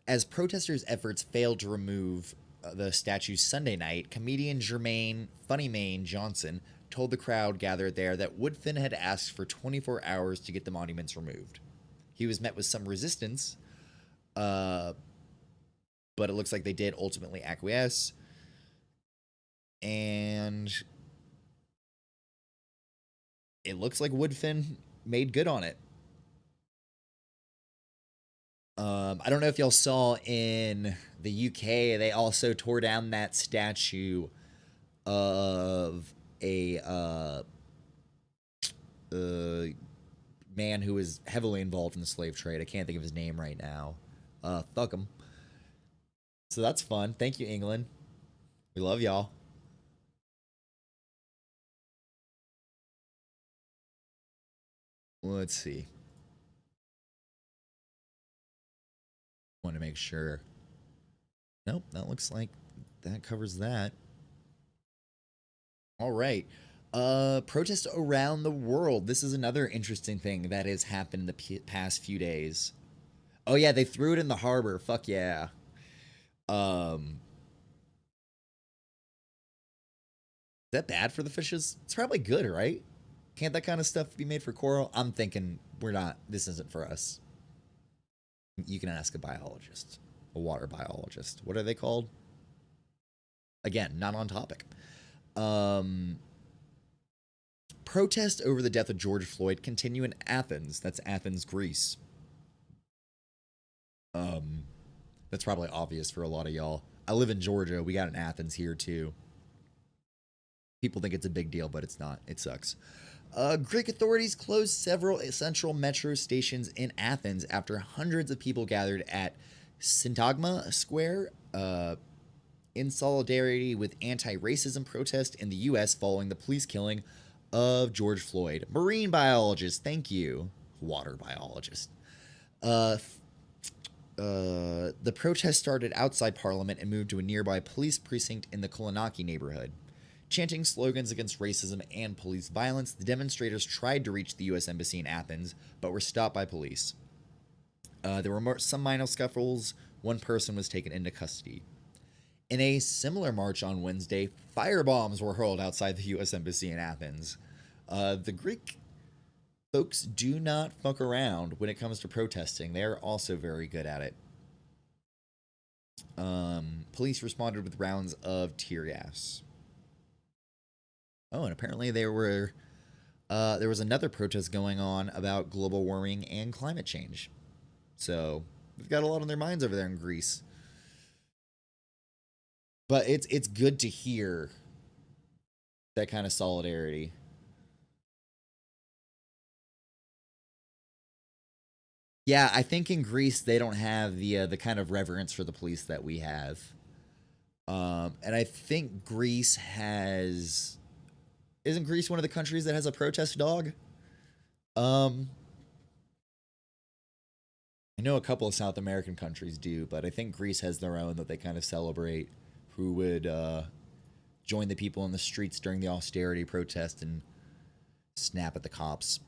As protesters' efforts failed to remove the statue Sunday night, comedian Jermaine Funny Mane Johnson told the crowd gathered there that Woodfin had asked for 24 hours to get the monuments removed. He was met with some resistance, but it looks like they did ultimately acquiesce. And it looks like Woodfin made good on it. I don't know if y'all saw in the UK, they also tore down that statue of a man who was heavily involved in the slave trade. I can't think of his name right now. Fuck him. So that's fun. Thank you, England. We love y'all. Let's see. Want to make sure. Nope, that looks like that covers that. All right. Protests around the world. This is another interesting thing that has happened in the past few days. Oh yeah, they threw it in the harbor. Fuck yeah. Is that bad for the fishes? It's probably good, right? Can't that kind of stuff be made for coral? I'm thinking this isn't for us. You can ask a biologist, a water biologist. What are they called? Again, not on topic. Protests over the death of George Floyd continue in Athens. That's Athens, Greece. That's probably obvious for a lot of y'all. I live in Georgia. We got an Athens here too. People think it's a big deal, but it's not. It sucks. Greek authorities closed several central metro stations in Athens after hundreds of people gathered at Syntagma Square in solidarity with anti-racism protests in the U.S. following the police killing of George Floyd. Marine biologist, thank you. Water biologist. The protest started outside Parliament and moved to a nearby police precinct in the Kolonaki neighborhood. Chanting slogans against racism and police violence, the demonstrators tried to reach the U.S. Embassy in Athens, but were stopped by police. There were some minor scuffles. One person was taken into custody. In a similar march on Wednesday, firebombs were hurled outside the U.S. Embassy in Athens. The Greek folks do not fuck around when it comes to protesting. They are also very good at it. Police responded with rounds of tear gas. Oh, and apparently there was another protest going on about global warming and climate change. So they've got a lot on their minds over there in Greece. But it's good to hear that kind of solidarity. Yeah, I think in Greece they don't have the kind of reverence for the police that we have. And I think Greece has... Isn't Greece one of the countries that has a protest dog? I know a couple of South American countries do, but I think Greece has their own that they kind of celebrate, who would join the people in the streets during the austerity protest and snap at the cops.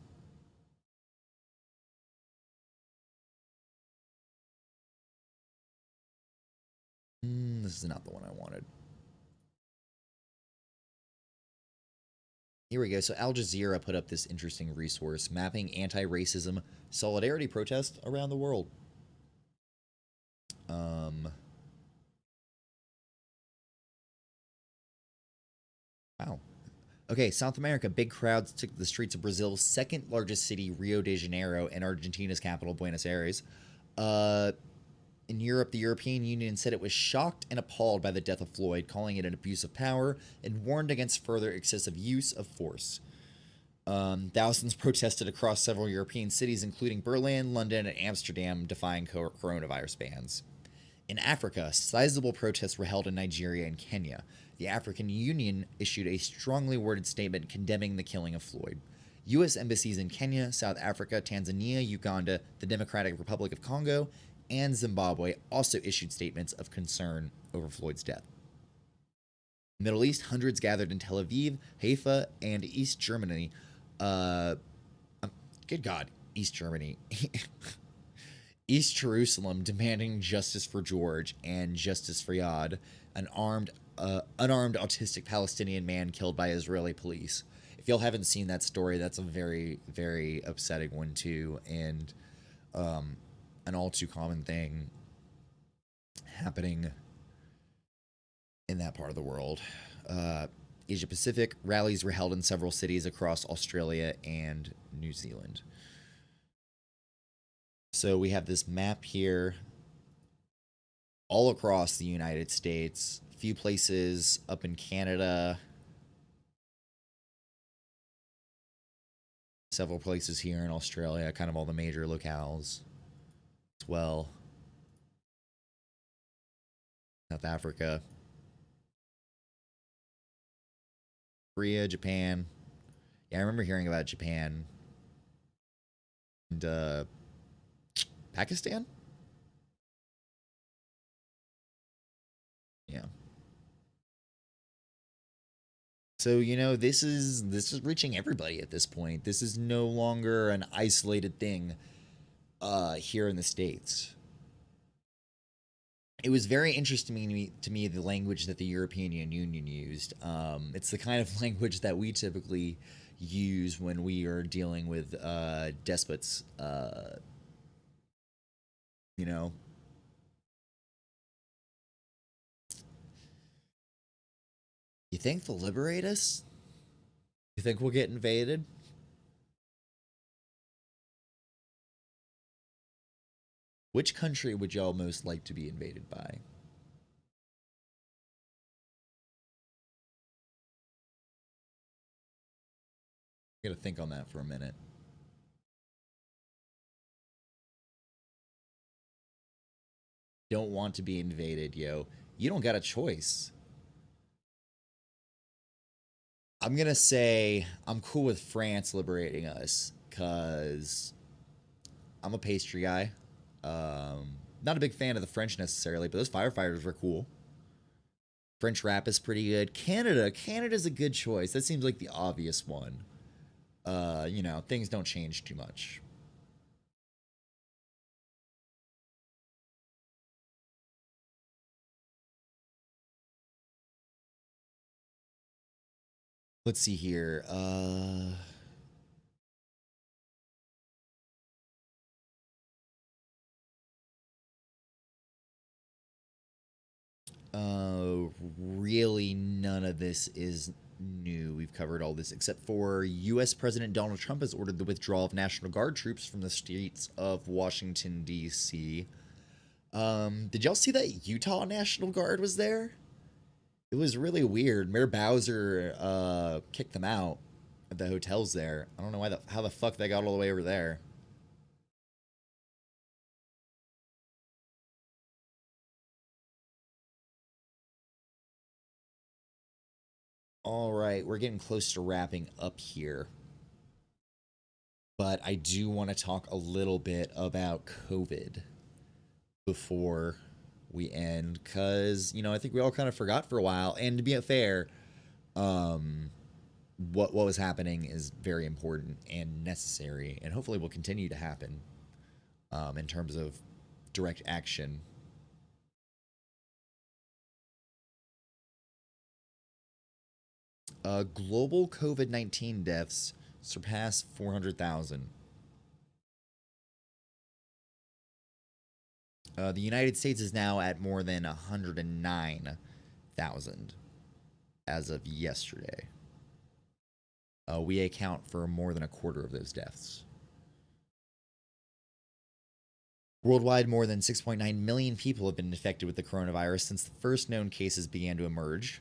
This is not the one I wanted. Here we go. So Al Jazeera put up this interesting resource mapping anti-racism solidarity protests around the world. Wow. Okay, South America. Big crowds took the streets of Brazil's second largest city, Rio de Janeiro, and Argentina's capital, Buenos Aires. In Europe, the European Union said it was shocked and appalled by the death of Floyd, calling it an abuse of power, and warned against further excessive use of force. Thousands protested across several European cities, including Berlin, London, and Amsterdam, defying coronavirus bans. In Africa, sizable protests were held in Nigeria and Kenya. The African Union issued a strongly worded statement condemning the killing of Floyd. U.S. embassies in Kenya, South Africa, Tanzania, Uganda, the Democratic Republic of Congo, and Zimbabwe also issued statements of concern over Floyd's death. In the Middle East, hundreds gathered in Tel Aviv, Haifa, and East Germany. Good God, East Germany. East Jerusalem, demanding justice for George and justice for Yad, an unarmed autistic Palestinian man killed by Israeli police. If y'all haven't seen that story, that's a very, very upsetting one too, and an all too common thing happening in that part of the world. Asia Pacific, rallies were held in several cities across Australia and New Zealand. So we have this map here all across the United States, a few places up in Canada, several places here in Australia, kind of all the major locales as well. South Africa, Korea, Japan. Yeah, I remember hearing about Japan. And Pakistan? Yeah. So, you know, this is reaching everybody at this point. This is no longer an isolated thing here in the States. It was very interesting to me the language that the European Union used. It's the kind of language that we typically use when we are dealing with despots. You know, you think they'll liberate us? You think we'll get invaded? Which country would y'all most like to be invaded by? I gotta think on that for a minute. Don't want to be invaded, yo. You don't got a choice. I'm gonna say I'm cool with France liberating us, cause I'm a pastry guy. Not a big fan of the French necessarily, but those firefighters were cool. French rap is pretty good. Canada's a good choice. That seems like the obvious one. You know, things don't change too much. Let's see here. Really none of this is new. We've covered all this except for U.S. President Donald Trump has ordered the withdrawal of National Guard troops from the streets of Washington, D.C. Did y'all see that Utah National Guard was there? It was really weird. Mayor Bowser kicked them out at the hotels there. I don't know how the fuck they got all the way over there. All right, we're getting close to wrapping up here. But I do want to talk a little bit about COVID before we end, because, you know, I think we all kind of forgot for a while. And to be fair, what was happening is very important and necessary, and hopefully will continue to happen in terms of direct action Global COVID-19 deaths surpass 400,000. The United States is now at more than 109,000 as of yesterday. We account for more than a quarter of those deaths. Worldwide, more than 6.9 million people have been infected with the coronavirus since the first known cases began to emerge.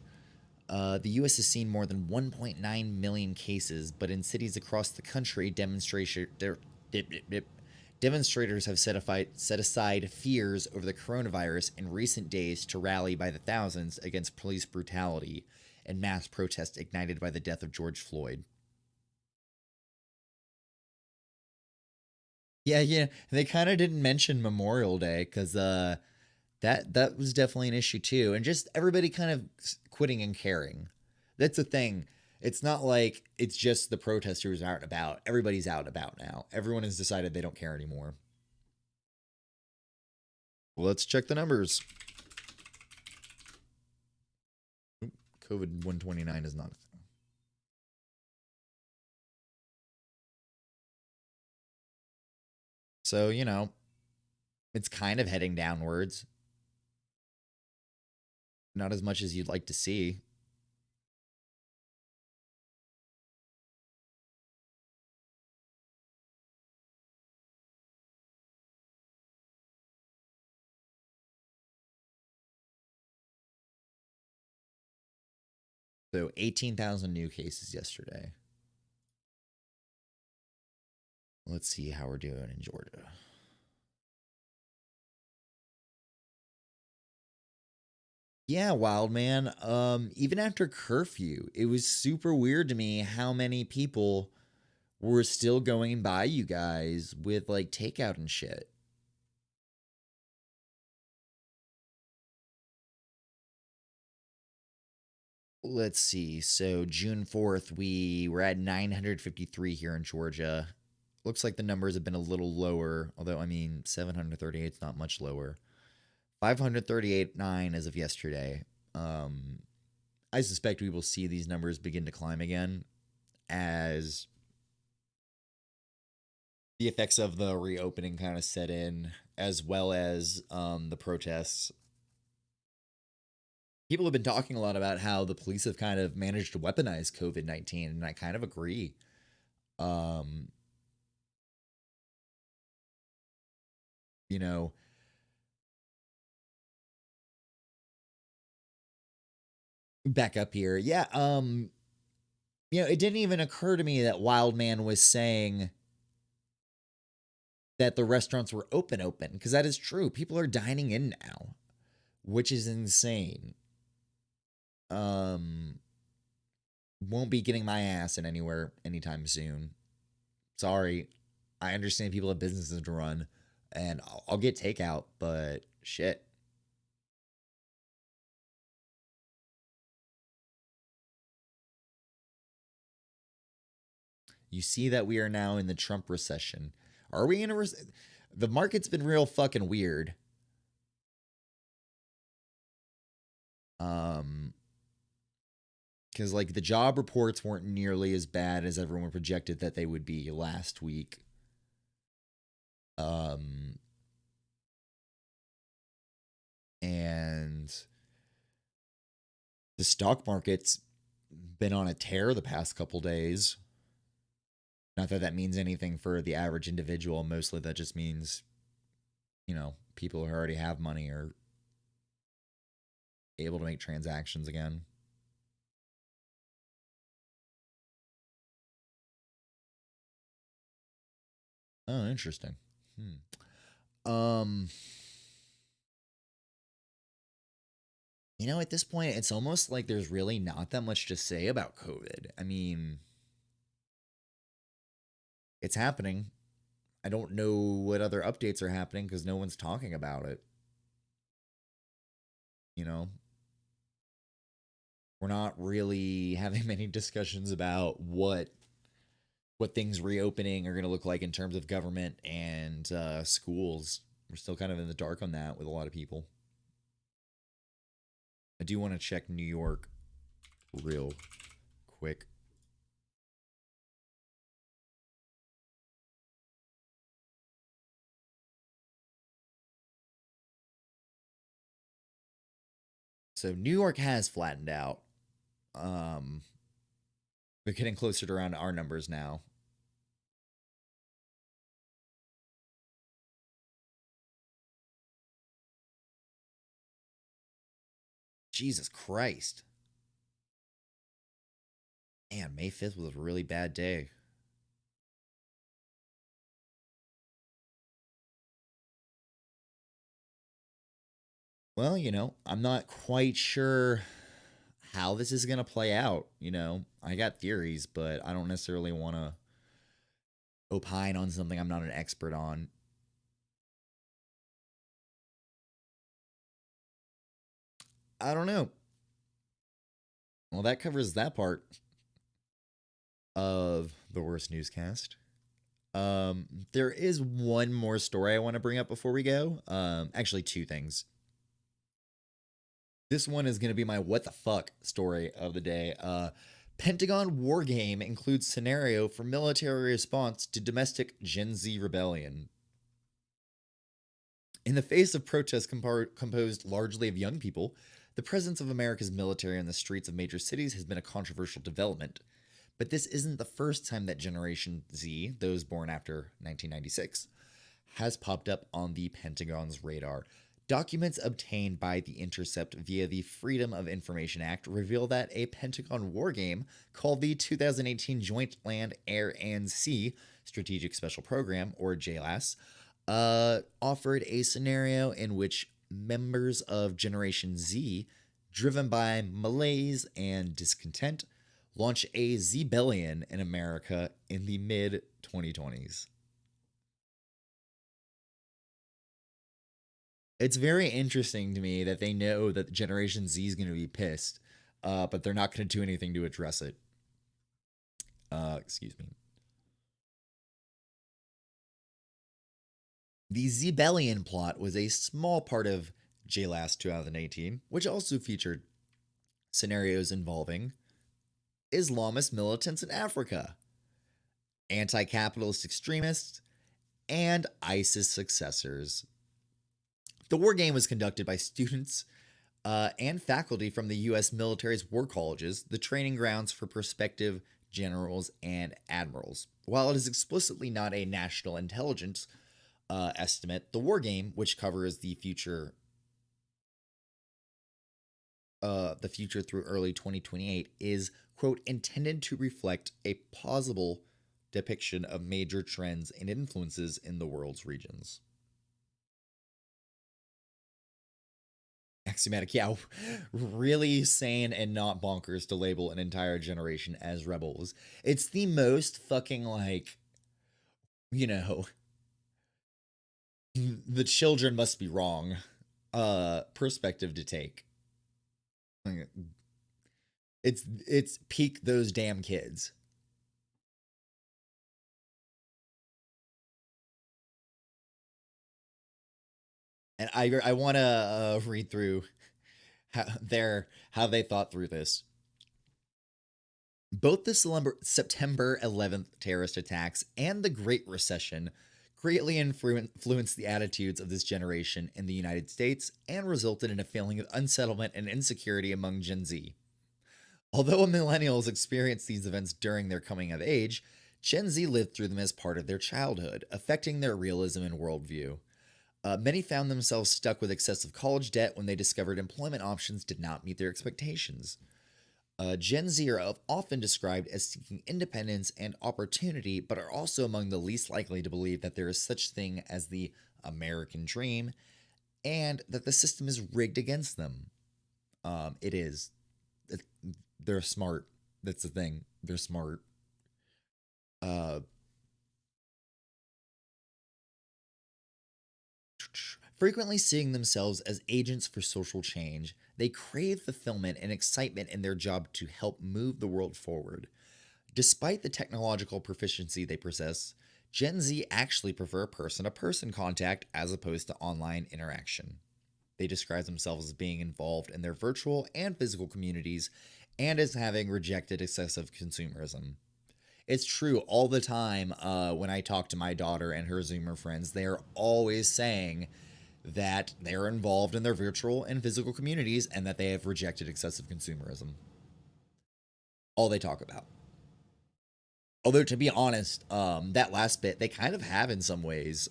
The U.S. has seen more than 1.9 million cases, but in cities across the country, demonstrators have set aside fears over the coronavirus in recent days to rally by the thousands against police brutality and mass protests ignited by the death of George Floyd. Yeah, they kind of didn't mention Memorial Day because that was definitely an issue too, and just everybody kind of quitting and caring. That's the thing. It's not like it's just the protesters out and about. Everybody's out and about now. Everyone has decided they don't care anymore. Well, let's check the numbers. COVID 129 is not a thing. So, you know, it's kind of heading downwards. Not as much as you'd like to see. So 18,000 new cases yesterday. Let's see how we're doing in Georgia. Yeah, wild man. Even after curfew, it was super weird to me how many people were still going by you guys with like takeout and shit. Let's see. So June 4th, we were at 953 here in Georgia. Looks like the numbers have been a little lower, although, I mean, 738 is not much lower. 538.9 as of yesterday. I suspect we will see these numbers begin to climb again as the effects of the reopening kind of set in, as well as the protests. People have been talking a lot about how the police have kind of managed to weaponize COVID-19, and I kind of agree. You know, back up here. Yeah, you know, it didn't even occur to me that Wildman was saying that the restaurants were open, because that is true. People are dining in now, which is insane. Won't be getting my ass in anywhere anytime soon. Sorry. I understand people have businesses to run, and I'll get takeout, but shit. You see that we are now in the Trump recession. Are we in a recession? The market's been real fucking weird. Because like the job reports weren't nearly as bad as everyone projected that they would be last week. And the stock market's been on a tear the past couple days. Not that that means anything for the average individual. Mostly that just means, you know, people who already have money are able to make transactions again. Oh, interesting. You know, at this point, it's almost like there's really not that much to say about COVID. I mean, it's happening. I don't know what other updates are happening because no one's talking about it. You know? We're not really having many discussions about what things reopening are going to look like in terms of government and schools. We're still kind of in the dark on that with a lot of people. I do want to check New York real quick. So New York has flattened out. We're getting closer to around our numbers now. Jesus Christ. Man, May 5th was a really bad day. Well, I'm not quite sure how this is going to play out. I got theories, but I don't necessarily want to opine on something I'm not an expert on. I don't know. Well, that covers that part of the worst newscast. There is one more story I want to bring up before we go. Actually, two things. This one is going to be my what the fuck story of the day. Pentagon war game includes scenario for military response to domestic Gen Z rebellion. In the face of protests composed largely of young people, the presence of America's military on the streets of major cities has been a controversial development. But this isn't the first time that Generation Z, those born after 1996, has popped up on the Pentagon's radar. Documents obtained by The Intercept via the Freedom of Information Act reveal that a Pentagon war game called the 2018 Joint Land, Air, and Sea Strategic Special Program, or JLAS, offered a scenario in which members of Generation Z, driven by malaise and discontent, launch a Zebellion in America in the mid-2020s. It's very interesting to me that they know that Generation Z is going to be pissed, but they're not going to do anything to address it. Excuse me. The Zebellion plot was a small part of JLAS 2018, which also featured scenarios involving Islamist militants in Africa, anti-capitalist extremists, and ISIS successors. The war game was conducted by students and faculty from the U.S. military's war colleges, the training grounds for prospective generals and admirals. While it is explicitly not a national intelligence estimate, the war game, which covers the future through early 2028, is, quote, intended to reflect a plausible depiction of major trends and influences in the world's regions. Axiomatic, yeah, really sane and not bonkers to label an entire generation as rebels. It's the most fucking, the children must be wrong perspective to take. It's peak those damn kids. And I want to read through how they thought through this. Both the September 11th terrorist attacks and the Great Recession greatly influenced the attitudes of this generation in the United States and resulted in a feeling of unsettlement and insecurity among Gen Z. Although millennials experienced these events during their coming of age, Gen Z lived through them as part of their childhood, affecting their realism and worldview. Many found themselves stuck with excessive college debt when they discovered employment options did not meet their expectations. Gen Z are often described as seeking independence and opportunity, but are also among the least likely to believe that there is such thing as the American dream, and that the system is rigged against them. It is. They're smart. That's the thing. They're smart. Frequently seeing themselves as agents for social change, they crave fulfillment and excitement in their job to help move the world forward. Despite the technological proficiency they possess, Gen Z actually prefer person-to-person contact as opposed to online interaction. They describe themselves as being involved in their virtual and physical communities and as having rejected excessive consumerism. It's true all the time when I talk to my daughter and her Zoomer friends. They're always saying that they're involved in their virtual and physical communities and that they have rejected excessive consumerism. All they talk about. Although, to be honest, that last bit, they kind of have in some ways.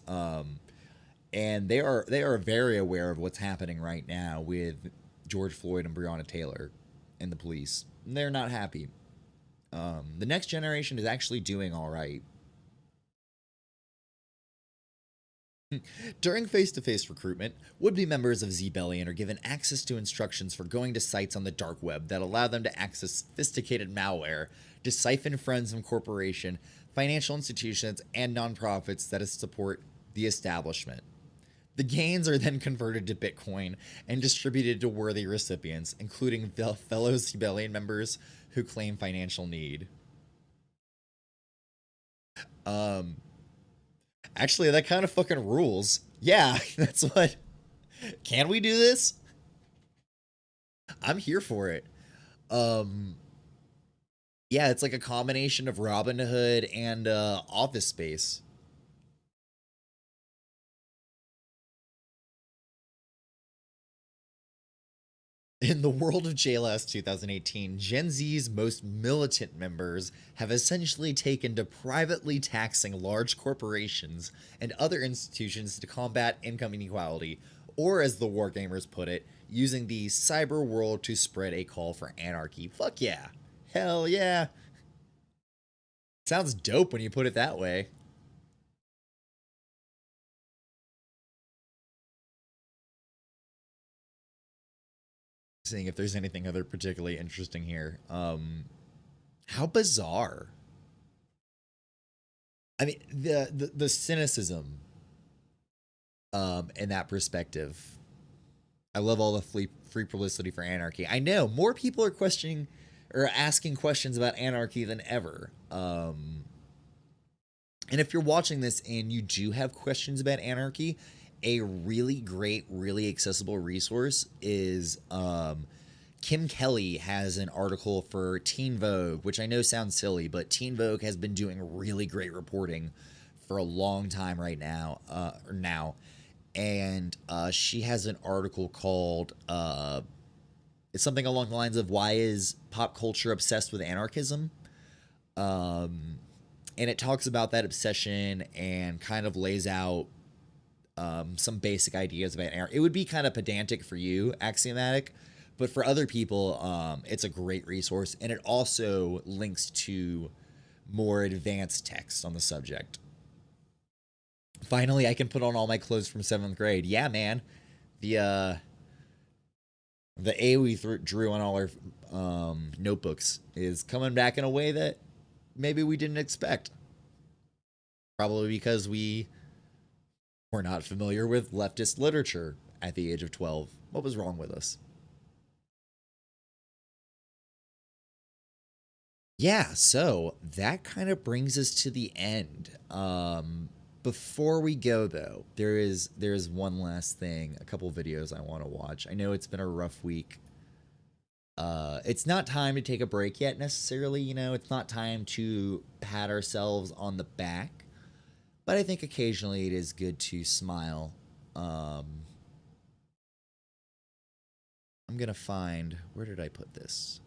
And they are very aware of what's happening right now with George Floyd and Breonna Taylor and the police. They're not happy. The next generation is actually doing all right. During face-to-face recruitment, would-be members of Zebellion are given access to instructions for going to sites on the dark web that allow them to access sophisticated malware to siphon funds from corporations, financial institutions, and nonprofits that support the establishment. The gains are then converted to Bitcoin and distributed to worthy recipients, including fellow Zebellion members who claim financial need. Actually, that kind of fucking rules. Yeah, that's what... Can we do this? I'm here for it. Yeah, it's like a combination of Robinhood and Office Space. In the world of JLS 2018, Gen Z's most militant members have essentially taken to privately taxing large corporations and other institutions to combat income inequality, or as the Wargamers put it, using the cyber world to spread a call for anarchy. Fuck yeah. Hell yeah. Sounds dope when you put it that way. Seeing if there's anything other particularly interesting here. How bizarre. I mean, the cynicism in that perspective. I love all the free publicity for anarchy. I know more people are questioning or asking questions about anarchy than ever. And if you're watching this and you do have questions about anarchy, a really great, really accessible resource is Kim Kelly has an article for Teen Vogue, which I know sounds silly, but Teen Vogue has been doing really great reporting for a long time right now. And she has an article called it's something along the lines of "Why is pop culture obsessed with anarchism?" And it talks about that obsession and kind of lays out some basic ideas about anarchy. It would be kind of pedantic for you, Axiomatic, but for other people, it's a great resource, and it also links to more advanced texts on the subject. Finally, I can put on all my clothes from 7th grade. Yeah, man. The A we drew on all our notebooks is coming back in a way that maybe we didn't expect. Probably because we were not familiar with leftist literature at the age of 12. What was wrong with us? Yeah, so that kind of brings us to the end. Before we go, though, there is one last thing, a couple videos I want to watch. I know it's been a rough week. It's not time to take a break yet, necessarily, you know. It's not time to pat ourselves on the back. But I think occasionally it is good to smile. I'm going to find... Where did I put this?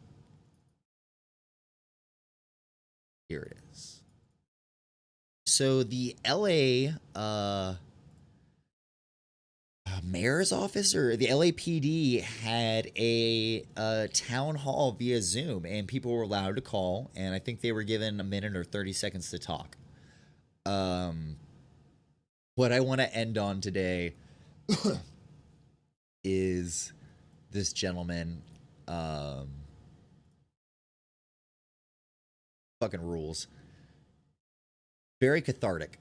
Here it is. So the LA mayor's office or the LAPD had a town hall via Zoom, and people were allowed to call, and I think they were given a minute or 30 seconds to talk. What I want to end on today is this gentleman. Fucking rules. Very cathartic.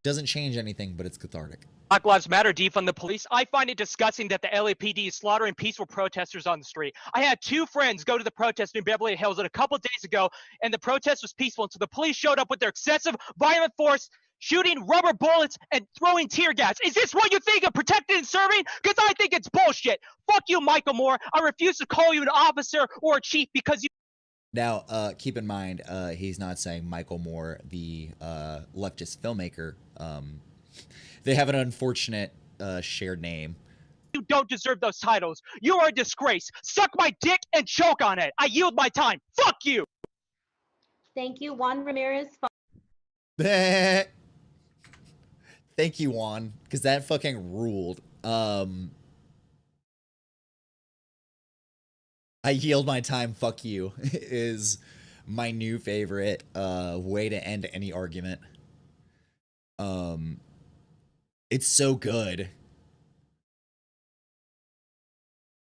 Doesn't change anything, but it's cathartic. Black Lives Matter, defund the police. I find it disgusting that the LAPD is slaughtering peaceful protesters on the street. I had 2 friends go to the protest in Beverly Hills a couple of days ago, and the protest was peaceful until the police showed up with their excessive violent force shooting rubber bullets and throwing tear gas. Is this what you think of protecting and serving? Because I think it's bullshit. Fuck you, Michael Moore. I refuse to call you an officer or a chief because you. Now, keep in mind, he's not saying Michael Moore, the leftist filmmaker. They have an unfortunate shared name. You don't deserve those titles. You are a disgrace. Suck my dick and choke on it. I yield my time. Fuck you. Thank you, Juan Ramirez. Thank you, Juan, because that fucking ruled. I yield my time, fuck you, is my new favorite way to end any argument. It's so good.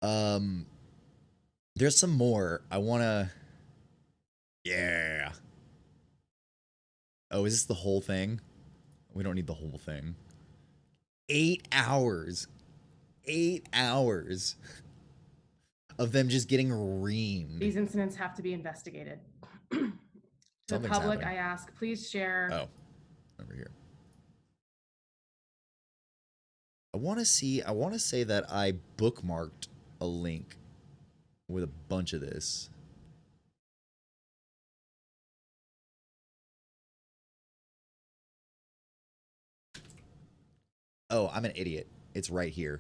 There's some more. I wanna... Yeah. Oh, is this the whole thing? We don't need the whole thing. 8 hours. 8 hours of them just getting reamed. These incidents have to be investigated. To the public, I ask, please share. Oh, over here. I want to say that I bookmarked a link with a bunch of this. Oh, I'm an idiot. It's right here.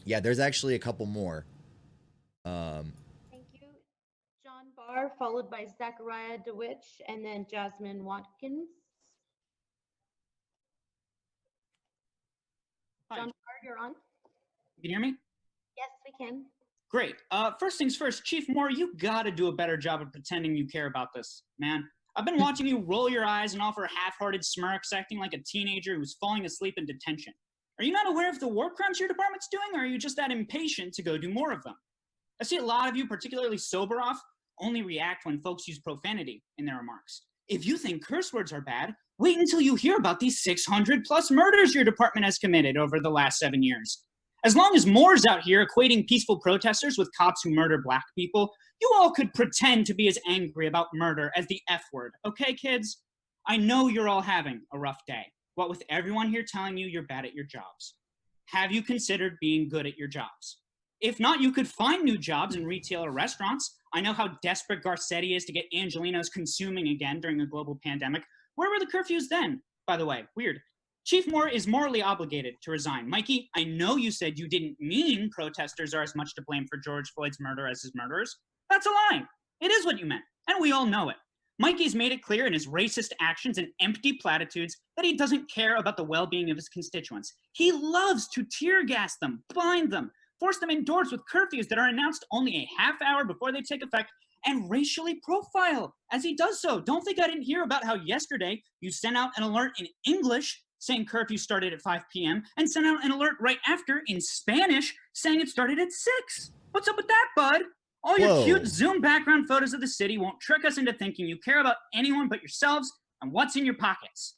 Yeah, there's actually a couple more. Thank you. John Barr, followed by Zachariah DeWitch, and then Jasmine Watkins. Hi. John Barr, you're on. You can hear me? Yes, we can. Great. First things first, Chief Moore, you gotta do a better job of pretending you care about this, man. I've been watching you roll your eyes and offer half-hearted smirks, acting like a teenager who's falling asleep in detention. Are you not aware of the war crimes your department's doing, or are you just that impatient to go do more of them? I see a lot of you, particularly sober off, only react when folks use profanity in their remarks. If you think curse words are bad, wait until you hear about these 600 plus murders your department has committed over the last 7 years. As long as Moore's out here equating peaceful protesters with cops who murder black people, you all could pretend to be as angry about murder as the F word, okay, kids? I know you're all having a rough day, what with everyone here telling you you're bad at your jobs. Have you considered being good at your jobs? If not, you could find new jobs in retail or restaurants. I know how desperate Garcetti is to get Angelinos consuming again during a global pandemic. Where were the curfews then? By the way, weird. Chief Moore is morally obligated to resign. Mikey, I know you said you didn't mean protesters are as much to blame for George Floyd's murder as his murderers. That's a lie. It is what you meant, and we all know it. Mikey's made it clear in his racist actions and empty platitudes that he doesn't care about the well-being of his constituents. He loves to tear gas them, blind them, force them indoors with curfews that are announced only a half hour before they take effect, and racially profile as he does so. Don't think I didn't hear about how yesterday you sent out an alert in English saying curfew started at 5 p.m. and sent out an alert right after in Spanish saying it started at 6. What's up with that, bud? All your cute Zoom background photos of the city won't trick us into thinking you care about anyone but yourselves and what's in your pockets.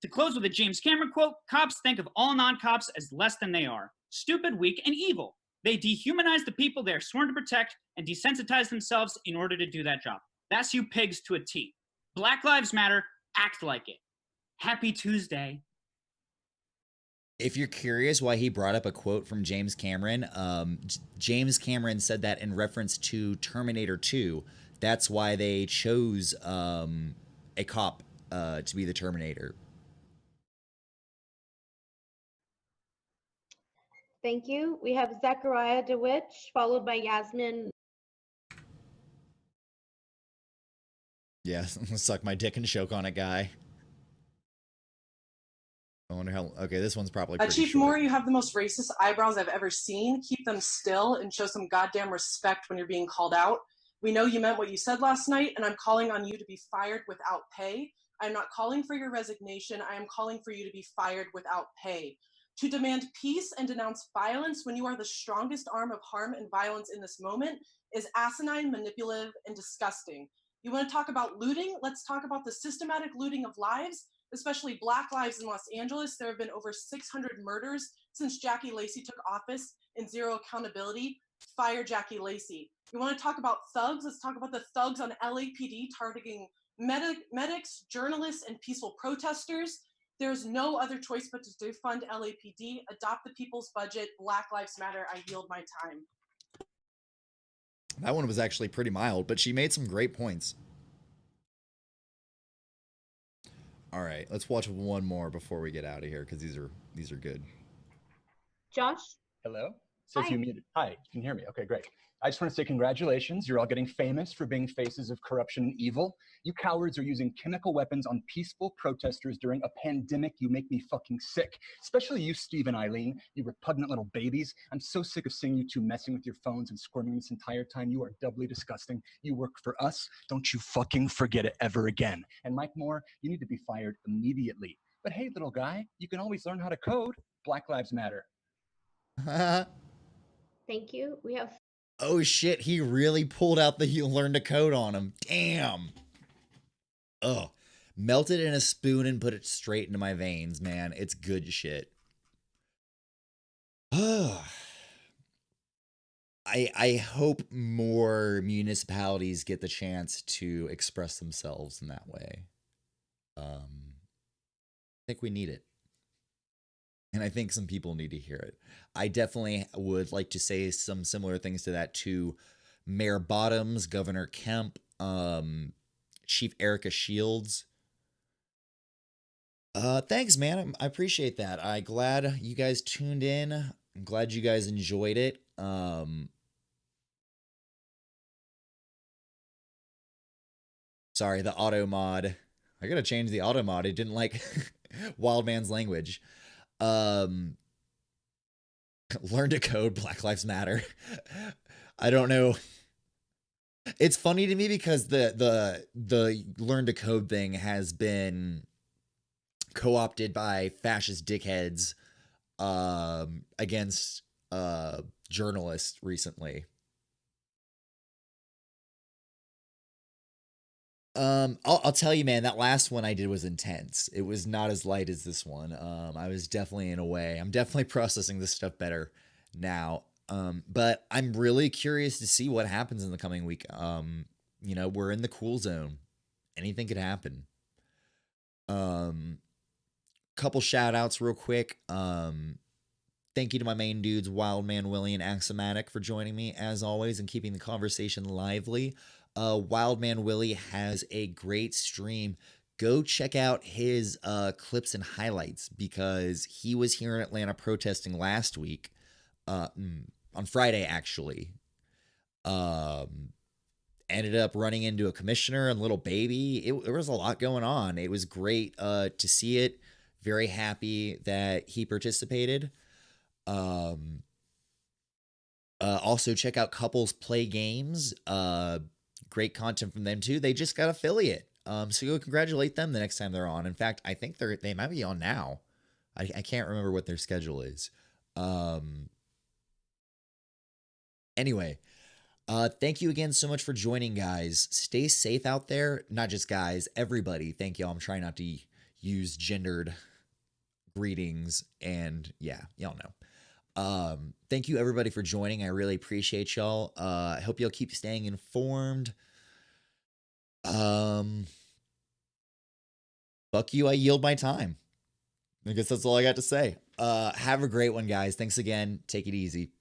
To close with a James Cameron quote, cops think of all non-cops as less than they are, stupid, weak, and evil. They dehumanize the people they're sworn to protect and desensitize themselves in order to do that job. That's you pigs to a T. Black Lives Matter, act like it. Happy Tuesday. If you're curious why he brought up a quote from James Cameron, James Cameron said that in reference to Terminator 2. That's why they chose a cop to be the Terminator. Thank you. We have Zachariah DeWitch, followed by Yasmin. Yeah, suck my dick and choke on it, guy. I wonder how... Okay, this one's probably pretty Chief short. Moore, you have the most racist eyebrows I've ever seen. Keep them still and show some goddamn respect when you're being called out. We know you meant what you said last night, and I'm calling on you to be fired without pay. I'm not calling for your resignation. I am calling for you to be fired without pay. To demand peace and denounce violence when you are the strongest arm of harm and violence in this moment is asinine, manipulative, and disgusting. You want to talk about looting? Let's talk about the systematic looting of lives, especially Black lives in Los Angeles. There have been over 600 murders since Jackie Lacey took office, and zero accountability. Fire Jackie Lacey. You want to talk about thugs? Let's talk about the thugs on LAPD targeting medics, journalists, and peaceful protesters. There's no other choice but to defund LAPD, adopt the people's budget. Black Lives Matter. I yield my time. That one was actually pretty mild, but she made some great points. All right, let's watch one more before we get out of here because these are good. Josh? Hello? Says Hi. you muted. Hi, you can hear me. Okay, great. I just want to say congratulations. You're all getting famous for being faces of corruption and evil. You cowards are using chemical weapons on peaceful protesters during a pandemic. You make me fucking sick. Especially you, Steve and Eileen, you repugnant little babies. I'm so sick of seeing you two messing with your phones and squirming this entire time. You are doubly disgusting. You work for us. Don't you fucking forget it ever again. And Mike Moore, you need to be fired immediately. But hey, little guy, you can always learn how to code. Black Lives Matter. Thank you. We have Oh shit, he really pulled out the learn to code on him. Damn. Ugh. Melted in a spoon and put it straight into my veins, man. It's good shit. I hope more municipalities get the chance to express themselves in that way. I think we need it. And I think some people need to hear it. I definitely would like to say some similar things to that to Mayor Bottoms, Governor Kemp, Chief Erica Shields. Thanks, man. I appreciate that. I'm glad you guys tuned in. I'm glad you guys enjoyed it. Sorry, the auto mod. I gotta change the auto mod. It didn't like Wildman's language. Learn to code. Black Lives Matter. I don't know. It's funny to me because the learn to code thing has been co-opted by fascist dickheads against journalists recently. I'll tell you, man, that last one I did was intense. It was not as light as this one. I was definitely in a way. I'm definitely processing this stuff better now. But I'm really curious to see what happens in the coming week. You know, we're in the cool zone. Anything could happen. Couple shout outs real quick. Thank you to my main dudes, Wildman Willie and Axiomatic, for joining me as always and keeping the conversation lively. Wildman Willie has a great stream. Go check out his clips and highlights because he was here in Atlanta protesting last week, on Friday actually. Ended up running into a commissioner and little baby. There was a lot going on. It was great to see it. Very happy that he participated. Also check out Couples Play Games. Great content from them too. They just got affiliate. So go congratulate them the next time they're on. In fact, I think they might be on now. I can't remember what their schedule is. Anyway, thank you again so much for joining, guys. Stay safe out there. Not just guys, everybody. Thank y'all. I'm trying not to use gendered greetings and yeah, y'all know. Thank you everybody for joining. I really appreciate y'all. I hope y'all keep staying informed. Fuck you, I yield my time. I guess that's all I got to say. Have a great one, guys. Thanks again. Take it easy.